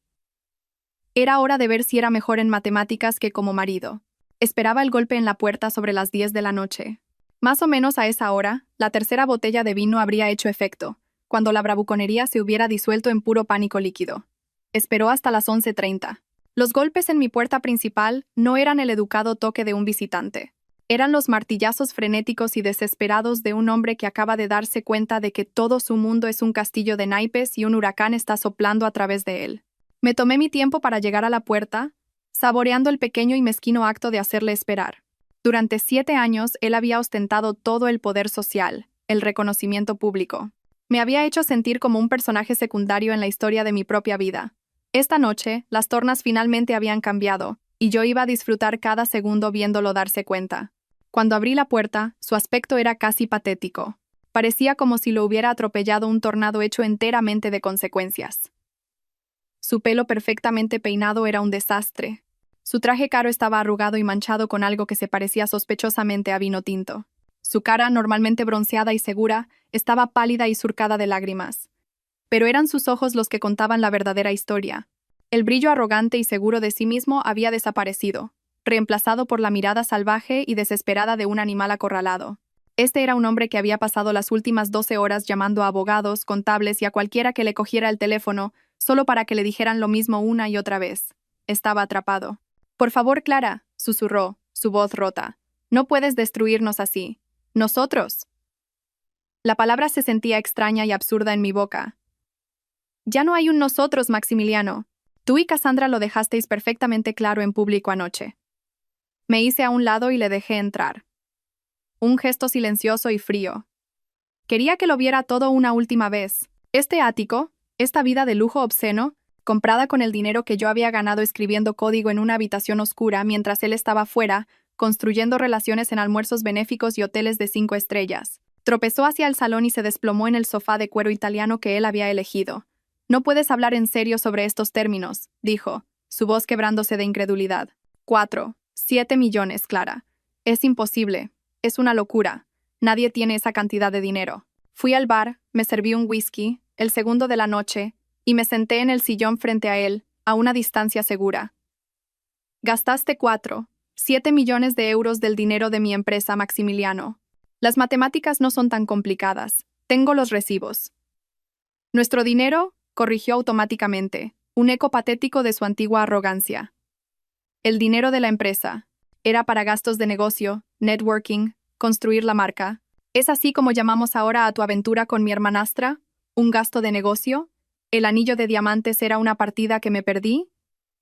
Era hora de ver si era mejor en matemáticas que como marido. Esperaba el golpe en la puerta sobre las 10 de la noche. Más o menos a esa hora, la tercera botella de vino habría hecho efecto, cuando la bravuconería se hubiera disuelto en puro pánico líquido. Esperó hasta las 11:30. Los golpes en mi puerta principal no eran el educado toque de un visitante. Eran los martillazos frenéticos y desesperados de un hombre que acaba de darse cuenta de que todo su mundo es un castillo de naipes y un huracán está soplando a través de él. Me tomé mi tiempo para llegar a la puerta, saboreando el pequeño y mezquino acto de hacerle esperar. Durante 7 años él había ostentado todo el poder social, el reconocimiento público. Me había hecho sentir como un personaje secundario en la historia de mi propia vida. Esta noche, las tornas finalmente habían cambiado, y yo iba a disfrutar cada segundo viéndolo darse cuenta. Cuando abrí la puerta, su aspecto era casi patético. Parecía como si lo hubiera atropellado un tornado hecho enteramente de consecuencias. Su pelo perfectamente peinado era un desastre. Su traje caro estaba arrugado y manchado con algo que se parecía sospechosamente a vino tinto. Su cara, normalmente bronceada y segura, estaba pálida y surcada de lágrimas. Pero eran sus ojos los que contaban la verdadera historia. El brillo arrogante y seguro de sí mismo había desaparecido, reemplazado por la mirada salvaje y desesperada de un animal acorralado. Este era un hombre que había pasado las últimas 12 horas llamando a abogados, contables y a cualquiera que le cogiera el teléfono, solo para que le dijeran lo mismo una y otra vez. Estaba atrapado. «Por favor, Clara», susurró, su voz rota. «No puedes destruirnos así. Nosotros». La palabra se sentía extraña y absurda en mi boca. «Ya no hay un nosotros, Maximiliano. Tú y Cassandra lo dejasteis perfectamente claro en público anoche». Me hice a un lado y le dejé entrar. Un gesto silencioso y frío. Quería que lo viera todo una última vez. Este ático, esta vida de lujo obsceno, comprada con el dinero que yo había ganado escribiendo código en una habitación oscura mientras él estaba fuera, construyendo relaciones en almuerzos benéficos y hoteles de 5 estrellas. Tropezó hacia el salón y se desplomó en el sofá de cuero italiano que él había elegido. «No puedes hablar en serio sobre estos términos», dijo, su voz quebrándose de incredulidad. 7 millones, Clara. Es imposible. Es una locura. Nadie tiene esa cantidad de dinero. Fui al bar, me serví un whisky, el segundo de la noche, y me senté en el sillón frente a él, a una distancia segura. Gastaste 7 millones de euros del dinero de mi empresa, Maximiliano. Las matemáticas no son tan complicadas. Tengo los recibos. Nuestro dinero, corrigió automáticamente, un eco patético de su antigua arrogancia. El dinero de la empresa. Era para gastos de negocio, networking, construir la marca. ¿Es así como llamamos ahora a tu aventura con mi hermanastra? ¿Un gasto de negocio? ¿El anillo de diamantes era una partida que me perdí?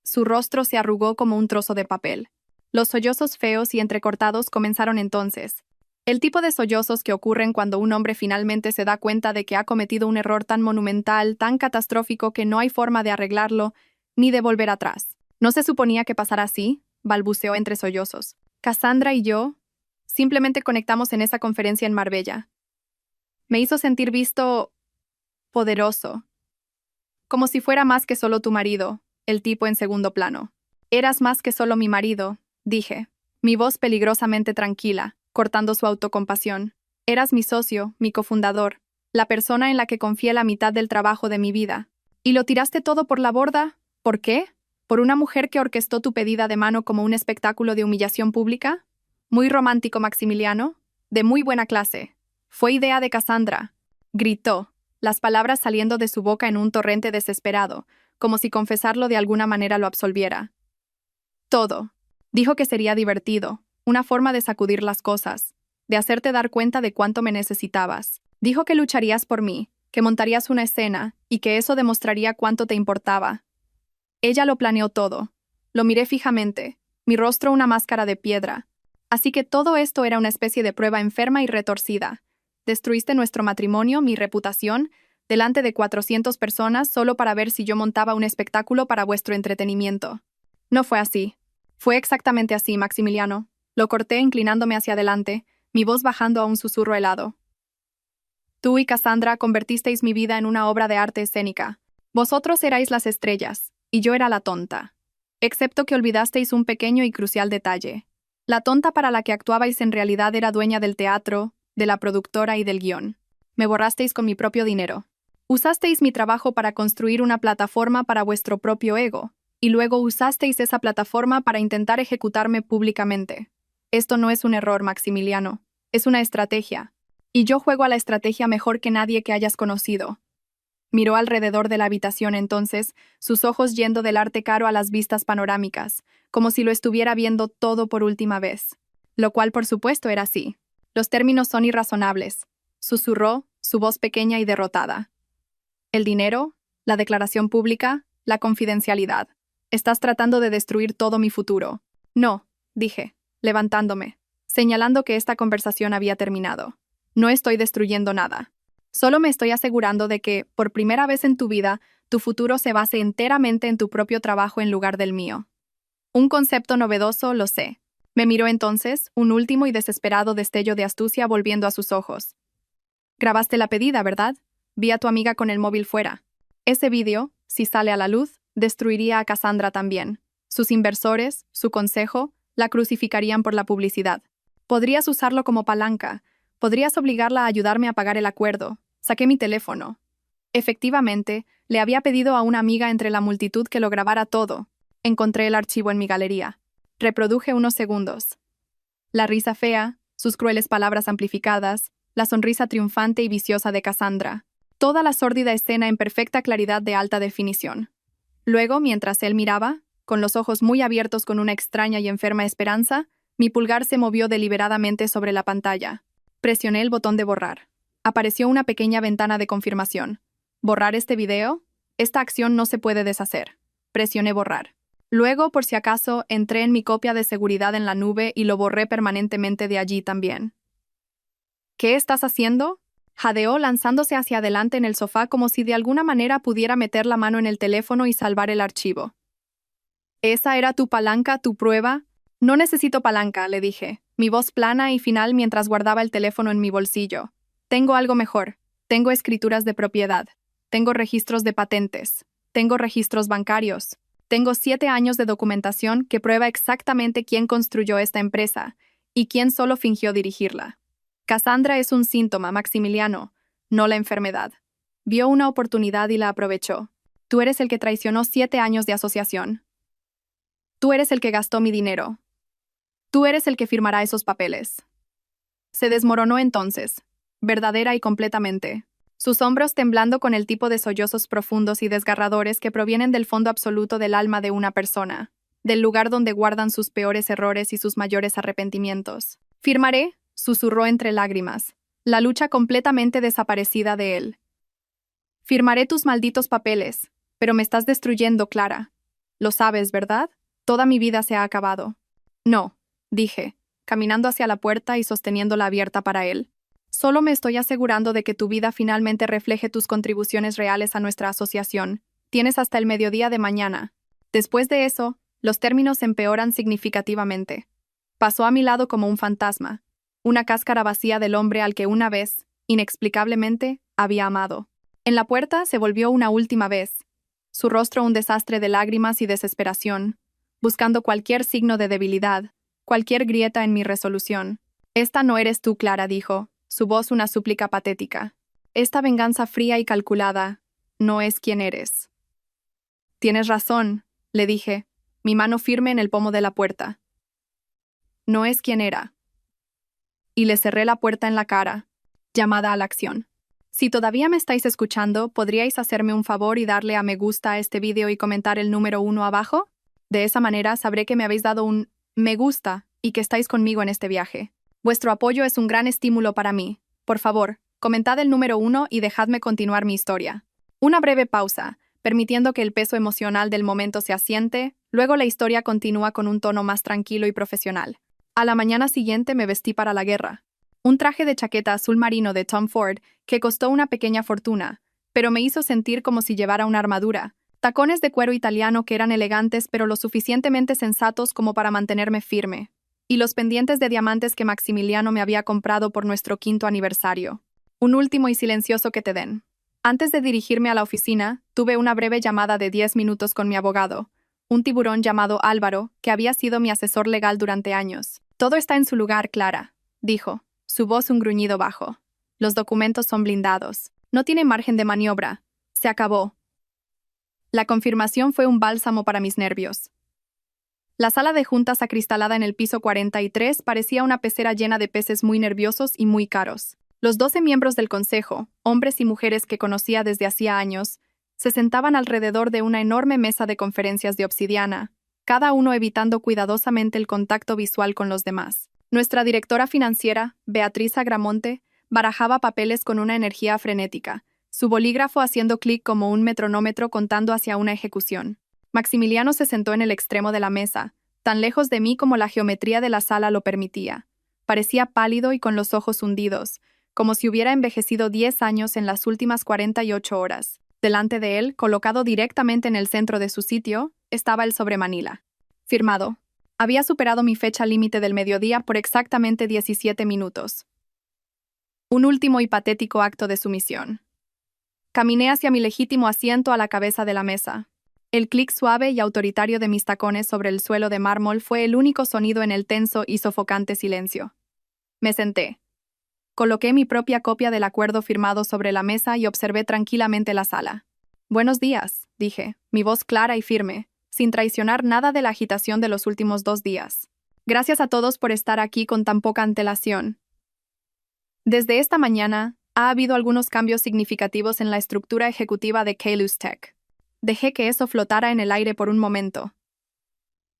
Su rostro se arrugó como un trozo de papel. Los sollozos feos y entrecortados comenzaron entonces. El tipo de sollozos que ocurren cuando un hombre finalmente se da cuenta de que ha cometido un error tan monumental, tan catastrófico que no hay forma de arreglarlo, ni de volver atrás. ¿No se suponía que pasara así?, balbuceó entre sollozos. Cassandra y yo simplemente conectamos en esa conferencia en Marbella. Me hizo sentir visto poderoso. Como si fuera más que solo tu marido, el tipo en segundo plano. Eras más que solo mi marido, dije, mi voz peligrosamente tranquila, cortando su autocompasión. Eras mi socio, mi cofundador, la persona en la que confié la mitad del trabajo de mi vida. ¿Y lo tiraste todo por la borda? ¿Por qué? ¿Por una mujer que orquestó tu pedida de mano como un espectáculo de humillación pública? Muy romántico, Maximiliano. De muy buena clase. Fue idea de Cassandra. Gritó, las palabras saliendo de su boca en un torrente desesperado, como si confesarlo de alguna manera lo absolviera. Todo. Dijo que sería divertido, una forma de sacudir las cosas, de hacerte dar cuenta de cuánto me necesitabas. Dijo que lucharías por mí, que montarías una escena, y que eso demostraría cuánto te importaba. Ella lo planeó todo. Lo miré fijamente, mi rostro una máscara de piedra. Así que todo esto era una especie de prueba enferma y retorcida. Destruiste nuestro matrimonio, mi reputación, delante de 400 personas solo para ver si yo montaba un espectáculo para vuestro entretenimiento. No fue así. Fue exactamente así, Maximiliano. Lo corté inclinándome hacia adelante, mi voz bajando a un susurro helado. Tú y Cassandra convertisteis mi vida en una obra de arte escénica. Vosotros erais las estrellas, y yo era la tonta. Excepto que olvidasteis un pequeño y crucial detalle. La tonta para la que actuabais en realidad era dueña del teatro, de la productora y del guión. Me borrasteis con mi propio dinero. Usasteis mi trabajo para construir una plataforma para vuestro propio ego, y luego usasteis esa plataforma para intentar ejecutarme públicamente. Esto no es un error, Maximiliano. Es una estrategia. Y yo juego a la estrategia mejor que nadie que hayas conocido. Miró alrededor de la habitación entonces, sus ojos yendo del arte caro a las vistas panorámicas, como si lo estuviera viendo todo por última vez. Lo cual, por supuesto, era así. Los términos son irrazonables. Susurró, su voz pequeña y derrotada. El dinero, la declaración pública, la confidencialidad. Estás tratando de destruir todo mi futuro. No, dije, levantándome, señalando que esta conversación había terminado. No estoy destruyendo nada. Solo me estoy asegurando de que, por primera vez en tu vida, tu futuro se base enteramente en tu propio trabajo en lugar del mío. Un concepto novedoso, lo sé. Me miró entonces, un último y desesperado destello de astucia volviendo a sus ojos. Grabaste la pedida, ¿verdad? Vi a tu amiga con el móvil fuera. Ese vídeo, si sale a la luz, destruiría a Cassandra también. Sus inversores, su consejo, la crucificarían por la publicidad. Podrías usarlo como palanca. Podrías obligarla a ayudarme a pagar el acuerdo. Saqué mi teléfono. Efectivamente, le había pedido a una amiga entre la multitud que lo grabara todo. Encontré el archivo en mi galería. Reproduje unos segundos. La risa fea, sus crueles palabras amplificadas, la sonrisa triunfante y viciosa de Cassandra. Toda la sórdida escena en perfecta claridad de alta definición. Luego, mientras él miraba, con los ojos muy abiertos con una extraña y enferma esperanza, mi pulgar se movió deliberadamente sobre la pantalla. Presioné el botón de borrar. Apareció una pequeña ventana de confirmación. ¿Borrar este video? Esta acción no se puede deshacer. Presioné borrar. Luego, por si acaso, entré en mi copia de seguridad en la nube y lo borré permanentemente de allí también. ¿Qué estás haciendo? Jadeó lanzándose hacia adelante en el sofá como si de alguna manera pudiera meter la mano en el teléfono y salvar el archivo. ¿Esa era tu palanca, tu prueba? No necesito palanca, le dije, mi voz plana y final mientras guardaba el teléfono en mi bolsillo. Tengo algo mejor. Tengo escrituras de propiedad. Tengo registros de patentes. Tengo registros bancarios. Tengo 7 años de documentación que prueba exactamente quién construyó esta empresa y quién solo fingió dirigirla. Cassandra es un síntoma, Maximiliano, no la enfermedad. Vio una oportunidad y la aprovechó. Tú eres el que traicionó 7 años de asociación. Tú eres el que gastó mi dinero. Tú eres el que firmará esos papeles. Se desmoronó entonces, verdadera y completamente. Sus hombros temblando con el tipo de sollozos profundos y desgarradores que provienen del fondo absoluto del alma de una persona, del lugar donde guardan sus peores errores y sus mayores arrepentimientos. Firmaré, susurró entre lágrimas, la lucha completamente desaparecida de él. Firmaré tus malditos papeles, pero me estás destruyendo, Clara. Lo sabes, ¿verdad? Toda mi vida se ha acabado. No, dije, caminando hacia la puerta y sosteniéndola abierta para él. Solo me estoy asegurando de que tu vida finalmente refleje tus contribuciones reales a nuestra asociación. Tienes hasta el mediodía de mañana. Después de eso, los términos empeoran significativamente. Pasó a mi lado como un fantasma, una cáscara vacía del hombre al que una vez, inexplicablemente, había amado. En la puerta se volvió una última vez, su rostro un desastre de lágrimas y desesperación, buscando cualquier signo de debilidad, cualquier grieta en mi resolución. Esta no eres tú, Clara, dijo, su voz una súplica patética. Esta venganza fría y calculada no es quien eres. Tienes razón, le dije, mi mano firme en el pomo de la puerta. No es quien era. Y le cerré la puerta en la cara, llamada a la acción. Si todavía me estáis escuchando, ¿podríais hacerme un favor y darle a me gusta a este vídeo y comentar el número 1 abajo? De esa manera sabré que me habéis dado un me gusta y que estáis conmigo en este viaje. Vuestro apoyo es un gran estímulo para mí. Por favor, comentad el número 1 y dejadme continuar mi historia. Una breve pausa, permitiendo que el peso emocional del momento se asiente, luego la historia continúa con un tono más tranquilo y profesional. A la mañana siguiente me vestí para la guerra. Un traje de chaqueta azul marino de Tom Ford que costó una pequeña fortuna, pero me hizo sentir como si llevara una armadura. Tacones de cuero italiano que eran elegantes pero lo suficientemente sensatos como para mantenerme firme. Y los pendientes de diamantes que Maximiliano me había comprado por nuestro 5º aniversario. Un último y silencioso que te den. Antes de dirigirme a la oficina, tuve una breve llamada de 10 minutos con mi abogado, un tiburón llamado Álvaro, que había sido mi asesor legal durante años. Todo está en su lugar, Clara, dijo, su voz un gruñido bajo. Los documentos son blindados. No tiene margen de maniobra. Se acabó. La confirmación fue un bálsamo para mis nervios. La sala de juntas acristalada en el piso 43 parecía una pecera llena de peces muy nerviosos y muy caros. Los 12 miembros del consejo, hombres y mujeres que conocía desde hacía años, se sentaban alrededor de una enorme mesa de conferencias de obsidiana, cada uno evitando cuidadosamente el contacto visual con los demás. Nuestra directora financiera, Beatriz Agramonte, barajaba papeles con una energía frenética, su bolígrafo haciendo clic como un metronómetro contando hacia una ejecución. Maximiliano se sentó en el extremo de la mesa, tan lejos de mí como la geometría de la sala lo permitía. Parecía pálido y con los ojos hundidos, como si hubiera envejecido 10 años en las últimas 48 horas. Delante de él, colocado directamente en el centro de su sitio, estaba el sobre Manila. Firmado. Había superado mi fecha límite del mediodía por exactamente 17 minutos. Un último y patético acto de sumisión. Caminé hacia mi legítimo asiento a la cabeza de la mesa. El clic suave y autoritario de mis tacones sobre el suelo de mármol fue el único sonido en el tenso y sofocante silencio. Me senté. Coloqué mi propia copia del acuerdo firmado sobre la mesa y observé tranquilamente la sala. «Buenos días», dije, mi voz clara y firme, sin traicionar nada de la agitación de los últimos 2 días. «Gracias a todos por estar aquí con tan poca antelación. Desde esta mañana, ha habido algunos cambios significativos en la estructura ejecutiva de Kaelus Tech. Dejé que eso flotara en el aire por un momento,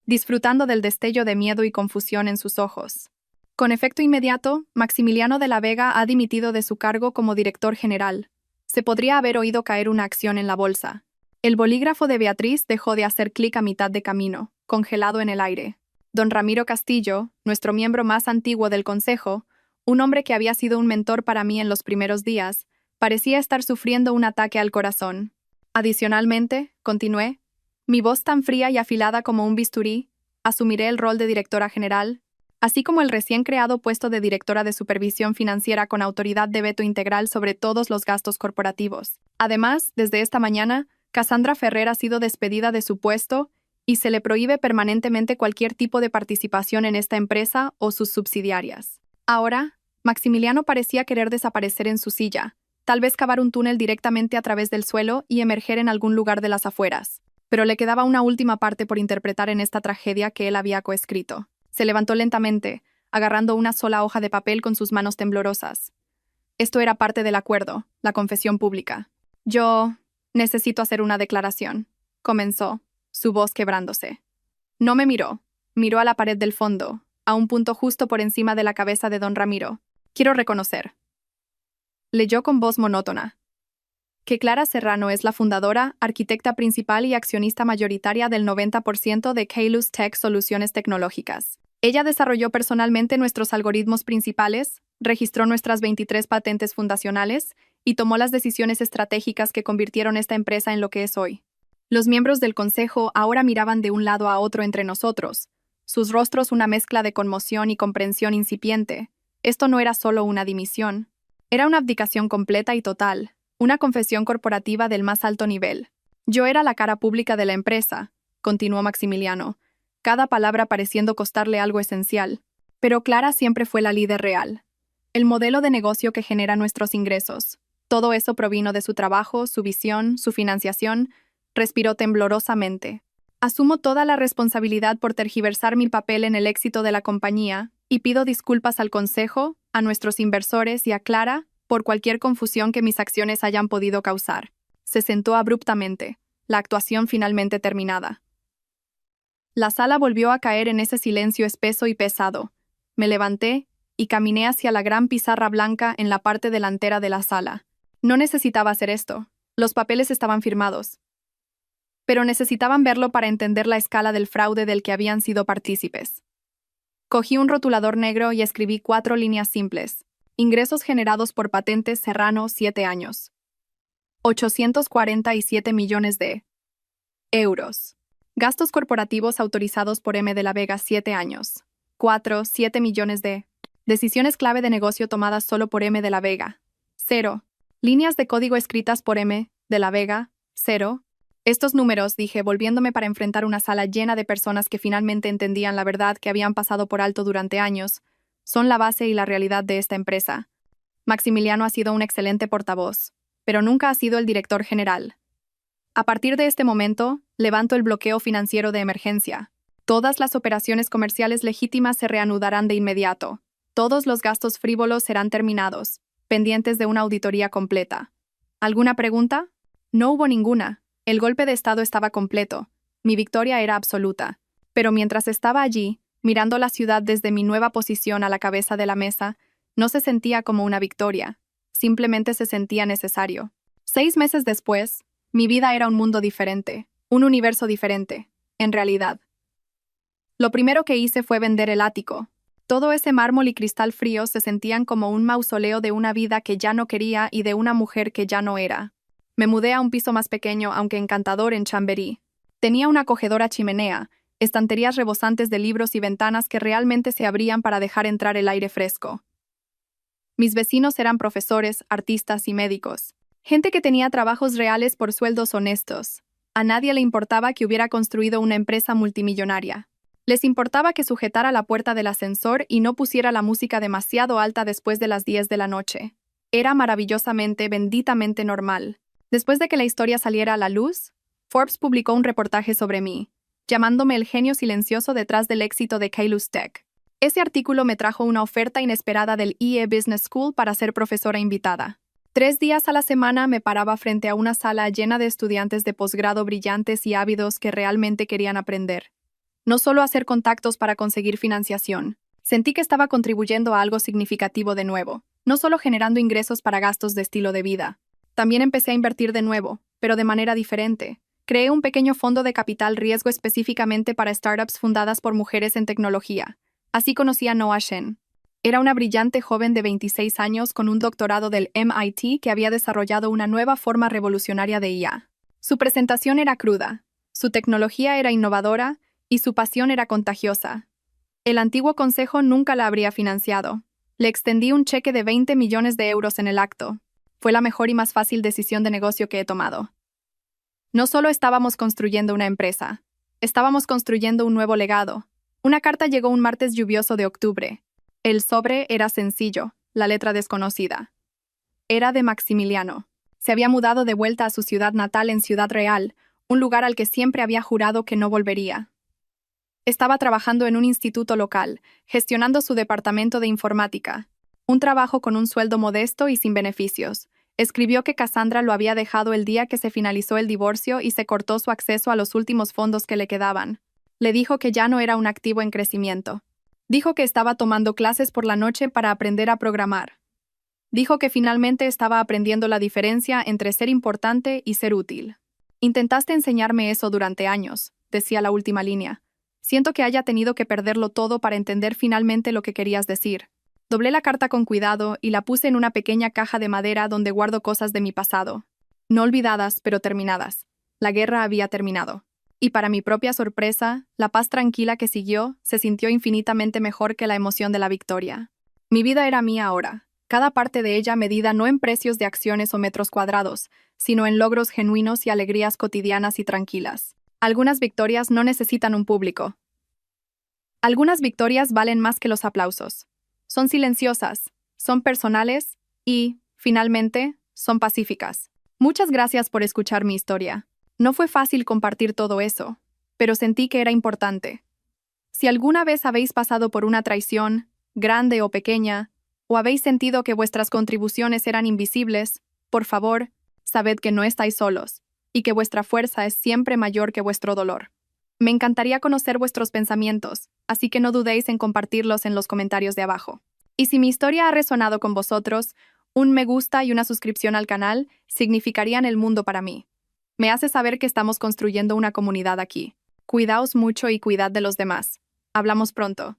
disfrutando del destello de miedo y confusión en sus ojos. Con efecto inmediato, Maximiliano de la Vega ha dimitido de su cargo como director general. Se podría haber oído caer una acción en la bolsa. El bolígrafo de Beatriz dejó de hacer clic a mitad de camino, congelado en el aire. Don Ramiro Castillo, nuestro miembro más antiguo del consejo, un hombre que había sido un mentor para mí en los primeros días, parecía estar sufriendo un ataque al corazón. Adicionalmente, continué, mi voz tan fría y afilada como un bisturí, asumiré el rol de directora general, así como el recién creado puesto de directora de supervisión financiera con autoridad de veto integral sobre todos los gastos corporativos. Además, desde esta mañana, Cassandra Ferrer ha sido despedida de su puesto y se le prohíbe permanentemente cualquier tipo de participación en esta empresa o sus subsidiarias. Ahora, Maximiliano parecía querer desaparecer en su silla, tal vez cavar un túnel directamente a través del suelo y emerger en algún lugar de las afueras. Pero le quedaba una última parte por interpretar en esta tragedia que él había coescrito. Se levantó lentamente, agarrando una sola hoja de papel con sus manos temblorosas. Esto era parte del acuerdo, la confesión pública. Yo necesito hacer una declaración, comenzó, su voz quebrándose. No me miró, miró a la pared del fondo, a un punto justo por encima de la cabeza de don Ramiro. Quiero reconocer. Leyó con voz monótona. Que Clara Serrano es la fundadora, arquitecta principal y accionista mayoritaria del 90% de Kaelus Tech Soluciones Tecnológicas. Ella desarrolló personalmente nuestros algoritmos principales, registró nuestras 23 patentes fundacionales y tomó las decisiones estratégicas que convirtieron esta empresa en lo que es hoy. Los miembros del consejo ahora miraban de un lado a otro entre nosotros, sus rostros una mezcla de conmoción y comprensión incipiente. Esto no era solo una dimisión. Era una abdicación completa y total, una confesión corporativa del más alto nivel. Yo era la cara pública de la empresa, continuó Maximiliano, cada palabra pareciendo costarle algo esencial. Pero Clara siempre fue la líder real. El modelo de negocio que genera nuestros ingresos. Todo eso provino de su trabajo, su visión, su financiación. Respiró temblorosamente. Asumo toda la responsabilidad por tergiversar mi papel en el éxito de la compañía y pido disculpas al consejo, a nuestros inversores y a Clara por cualquier confusión que mis acciones hayan podido causar. Se sentó abruptamente, la actuación finalmente terminada. La sala volvió a caer en ese silencio espeso y pesado. Me levanté y caminé hacia la gran pizarra blanca en la parte delantera de la sala. No necesitaba hacer esto. Los papeles estaban firmados. Pero necesitaban verlo para entender la escala del fraude del que habían sido partícipes. Cogí un rotulador negro y escribí 4 líneas simples. Ingresos generados por patentes Serrano 7 años. 847 millones de euros. Gastos corporativos autorizados por M de la Vega 7 años. 7 millones de. Decisiones clave de negocio tomadas solo por M de la Vega. 0. Líneas de código escritas por M de la Vega. 0. Estos números, dije, volviéndome para enfrentar una sala llena de personas que finalmente entendían la verdad que habían pasado por alto durante años, son la base y la realidad de esta empresa. Maximiliano ha sido un excelente portavoz, pero nunca ha sido el director general. A partir de este momento, levanto el bloqueo financiero de emergencia. Todas las operaciones comerciales legítimas se reanudarán de inmediato. Todos los gastos frívolos serán terminados, pendientes de una auditoría completa. ¿Alguna pregunta? No hubo ninguna. El golpe de estado estaba completo. Mi victoria era absoluta. Pero mientras estaba allí, mirando la ciudad desde mi nueva posición a la cabeza de la mesa, no se sentía como una victoria. Simplemente se sentía necesario. 6 meses después, mi vida era un mundo diferente, un universo diferente, en realidad. Lo primero que hice fue vender el ático. Todo ese mármol y cristal frío se sentían como un mausoleo de una vida que ya no quería y de una mujer que ya no era. Me mudé a un piso más pequeño, aunque encantador, en Chamberí. Tenía una acogedora chimenea, estanterías rebosantes de libros y ventanas que realmente se abrían para dejar entrar el aire fresco. Mis vecinos eran profesores, artistas y médicos. Gente que tenía trabajos reales por sueldos honestos. A nadie le importaba que hubiera construido una empresa multimillonaria. Les importaba que sujetara la puerta del ascensor y no pusiera la música demasiado alta después de las 10 de la noche. Era maravillosamente, benditamente normal. Después de que la historia saliera a la luz, Forbes publicó un reportaje sobre mí, llamándome el genio silencioso detrás del éxito de Kailus Tech. Ese artículo me trajo una oferta inesperada del IE Business School para ser profesora invitada. 3 días a la semana me paraba frente a una sala llena de estudiantes de posgrado brillantes y ávidos que realmente querían aprender. No solo hacer contactos para conseguir financiación. Sentí que estaba contribuyendo a algo significativo de nuevo, no solo generando ingresos para gastos de estilo de vida. También empecé a invertir de nuevo, pero de manera diferente. Creé un pequeño fondo de capital riesgo específicamente para startups fundadas por mujeres en tecnología. Así conocí a Noah Shen. Era una brillante joven de 26 años con un doctorado del MIT que había desarrollado una nueva forma revolucionaria de IA. Su presentación era cruda, su tecnología era innovadora y su pasión era contagiosa. El antiguo consejo nunca la habría financiado. Le extendí un cheque de 20 millones de euros en el acto. Fue la mejor y más fácil decisión de negocio que he tomado. No solo estábamos construyendo una empresa, estábamos construyendo un nuevo legado. Una carta llegó un martes lluvioso de octubre. El sobre era sencillo, la letra desconocida. Era de Maximiliano. Se había mudado de vuelta a su ciudad natal en Ciudad Real, un lugar al que siempre había jurado que no volvería. Estaba trabajando en un instituto local, gestionando su departamento de informática. Un trabajo con un sueldo modesto y sin beneficios. Escribió que Cassandra lo había dejado el día que se finalizó el divorcio y se cortó su acceso a los últimos fondos que le quedaban. Le dijo que ya no era un activo en crecimiento. Dijo que estaba tomando clases por la noche para aprender a programar. Dijo que finalmente estaba aprendiendo la diferencia entre ser importante y ser útil. Intentaste enseñarme eso durante años, decía la última línea. Siento que haya tenido que perderlo todo para entender finalmente lo que querías decir. Doblé la carta con cuidado y la puse en una pequeña caja de madera donde guardo cosas de mi pasado. No olvidadas, pero terminadas. La guerra había terminado. Y para mi propia sorpresa, la paz tranquila que siguió se sintió infinitamente mejor que la emoción de la victoria. Mi vida era mía ahora, cada parte de ella medida no en precios de acciones o metros cuadrados, sino en logros genuinos y alegrías cotidianas y tranquilas. Algunas victorias no necesitan un público. Algunas victorias valen más que los aplausos. Son silenciosas, son personales y, finalmente, son pacíficas. Muchas gracias por escuchar mi historia. No fue fácil compartir todo eso, pero sentí que era importante. Si alguna vez habéis pasado por una traición, grande o pequeña, o habéis sentido que vuestras contribuciones eran invisibles, por favor, sabed que no estáis solos, y que vuestra fuerza es siempre mayor que vuestro dolor. Me encantaría conocer vuestros pensamientos, así que no dudéis en compartirlos en los comentarios de abajo. Y si mi historia ha resonado con vosotros, un me gusta y una suscripción al canal significarían el mundo para mí. Me hace saber que estamos construyendo una comunidad aquí. Cuidaos mucho y cuidad de los demás. Hablamos pronto.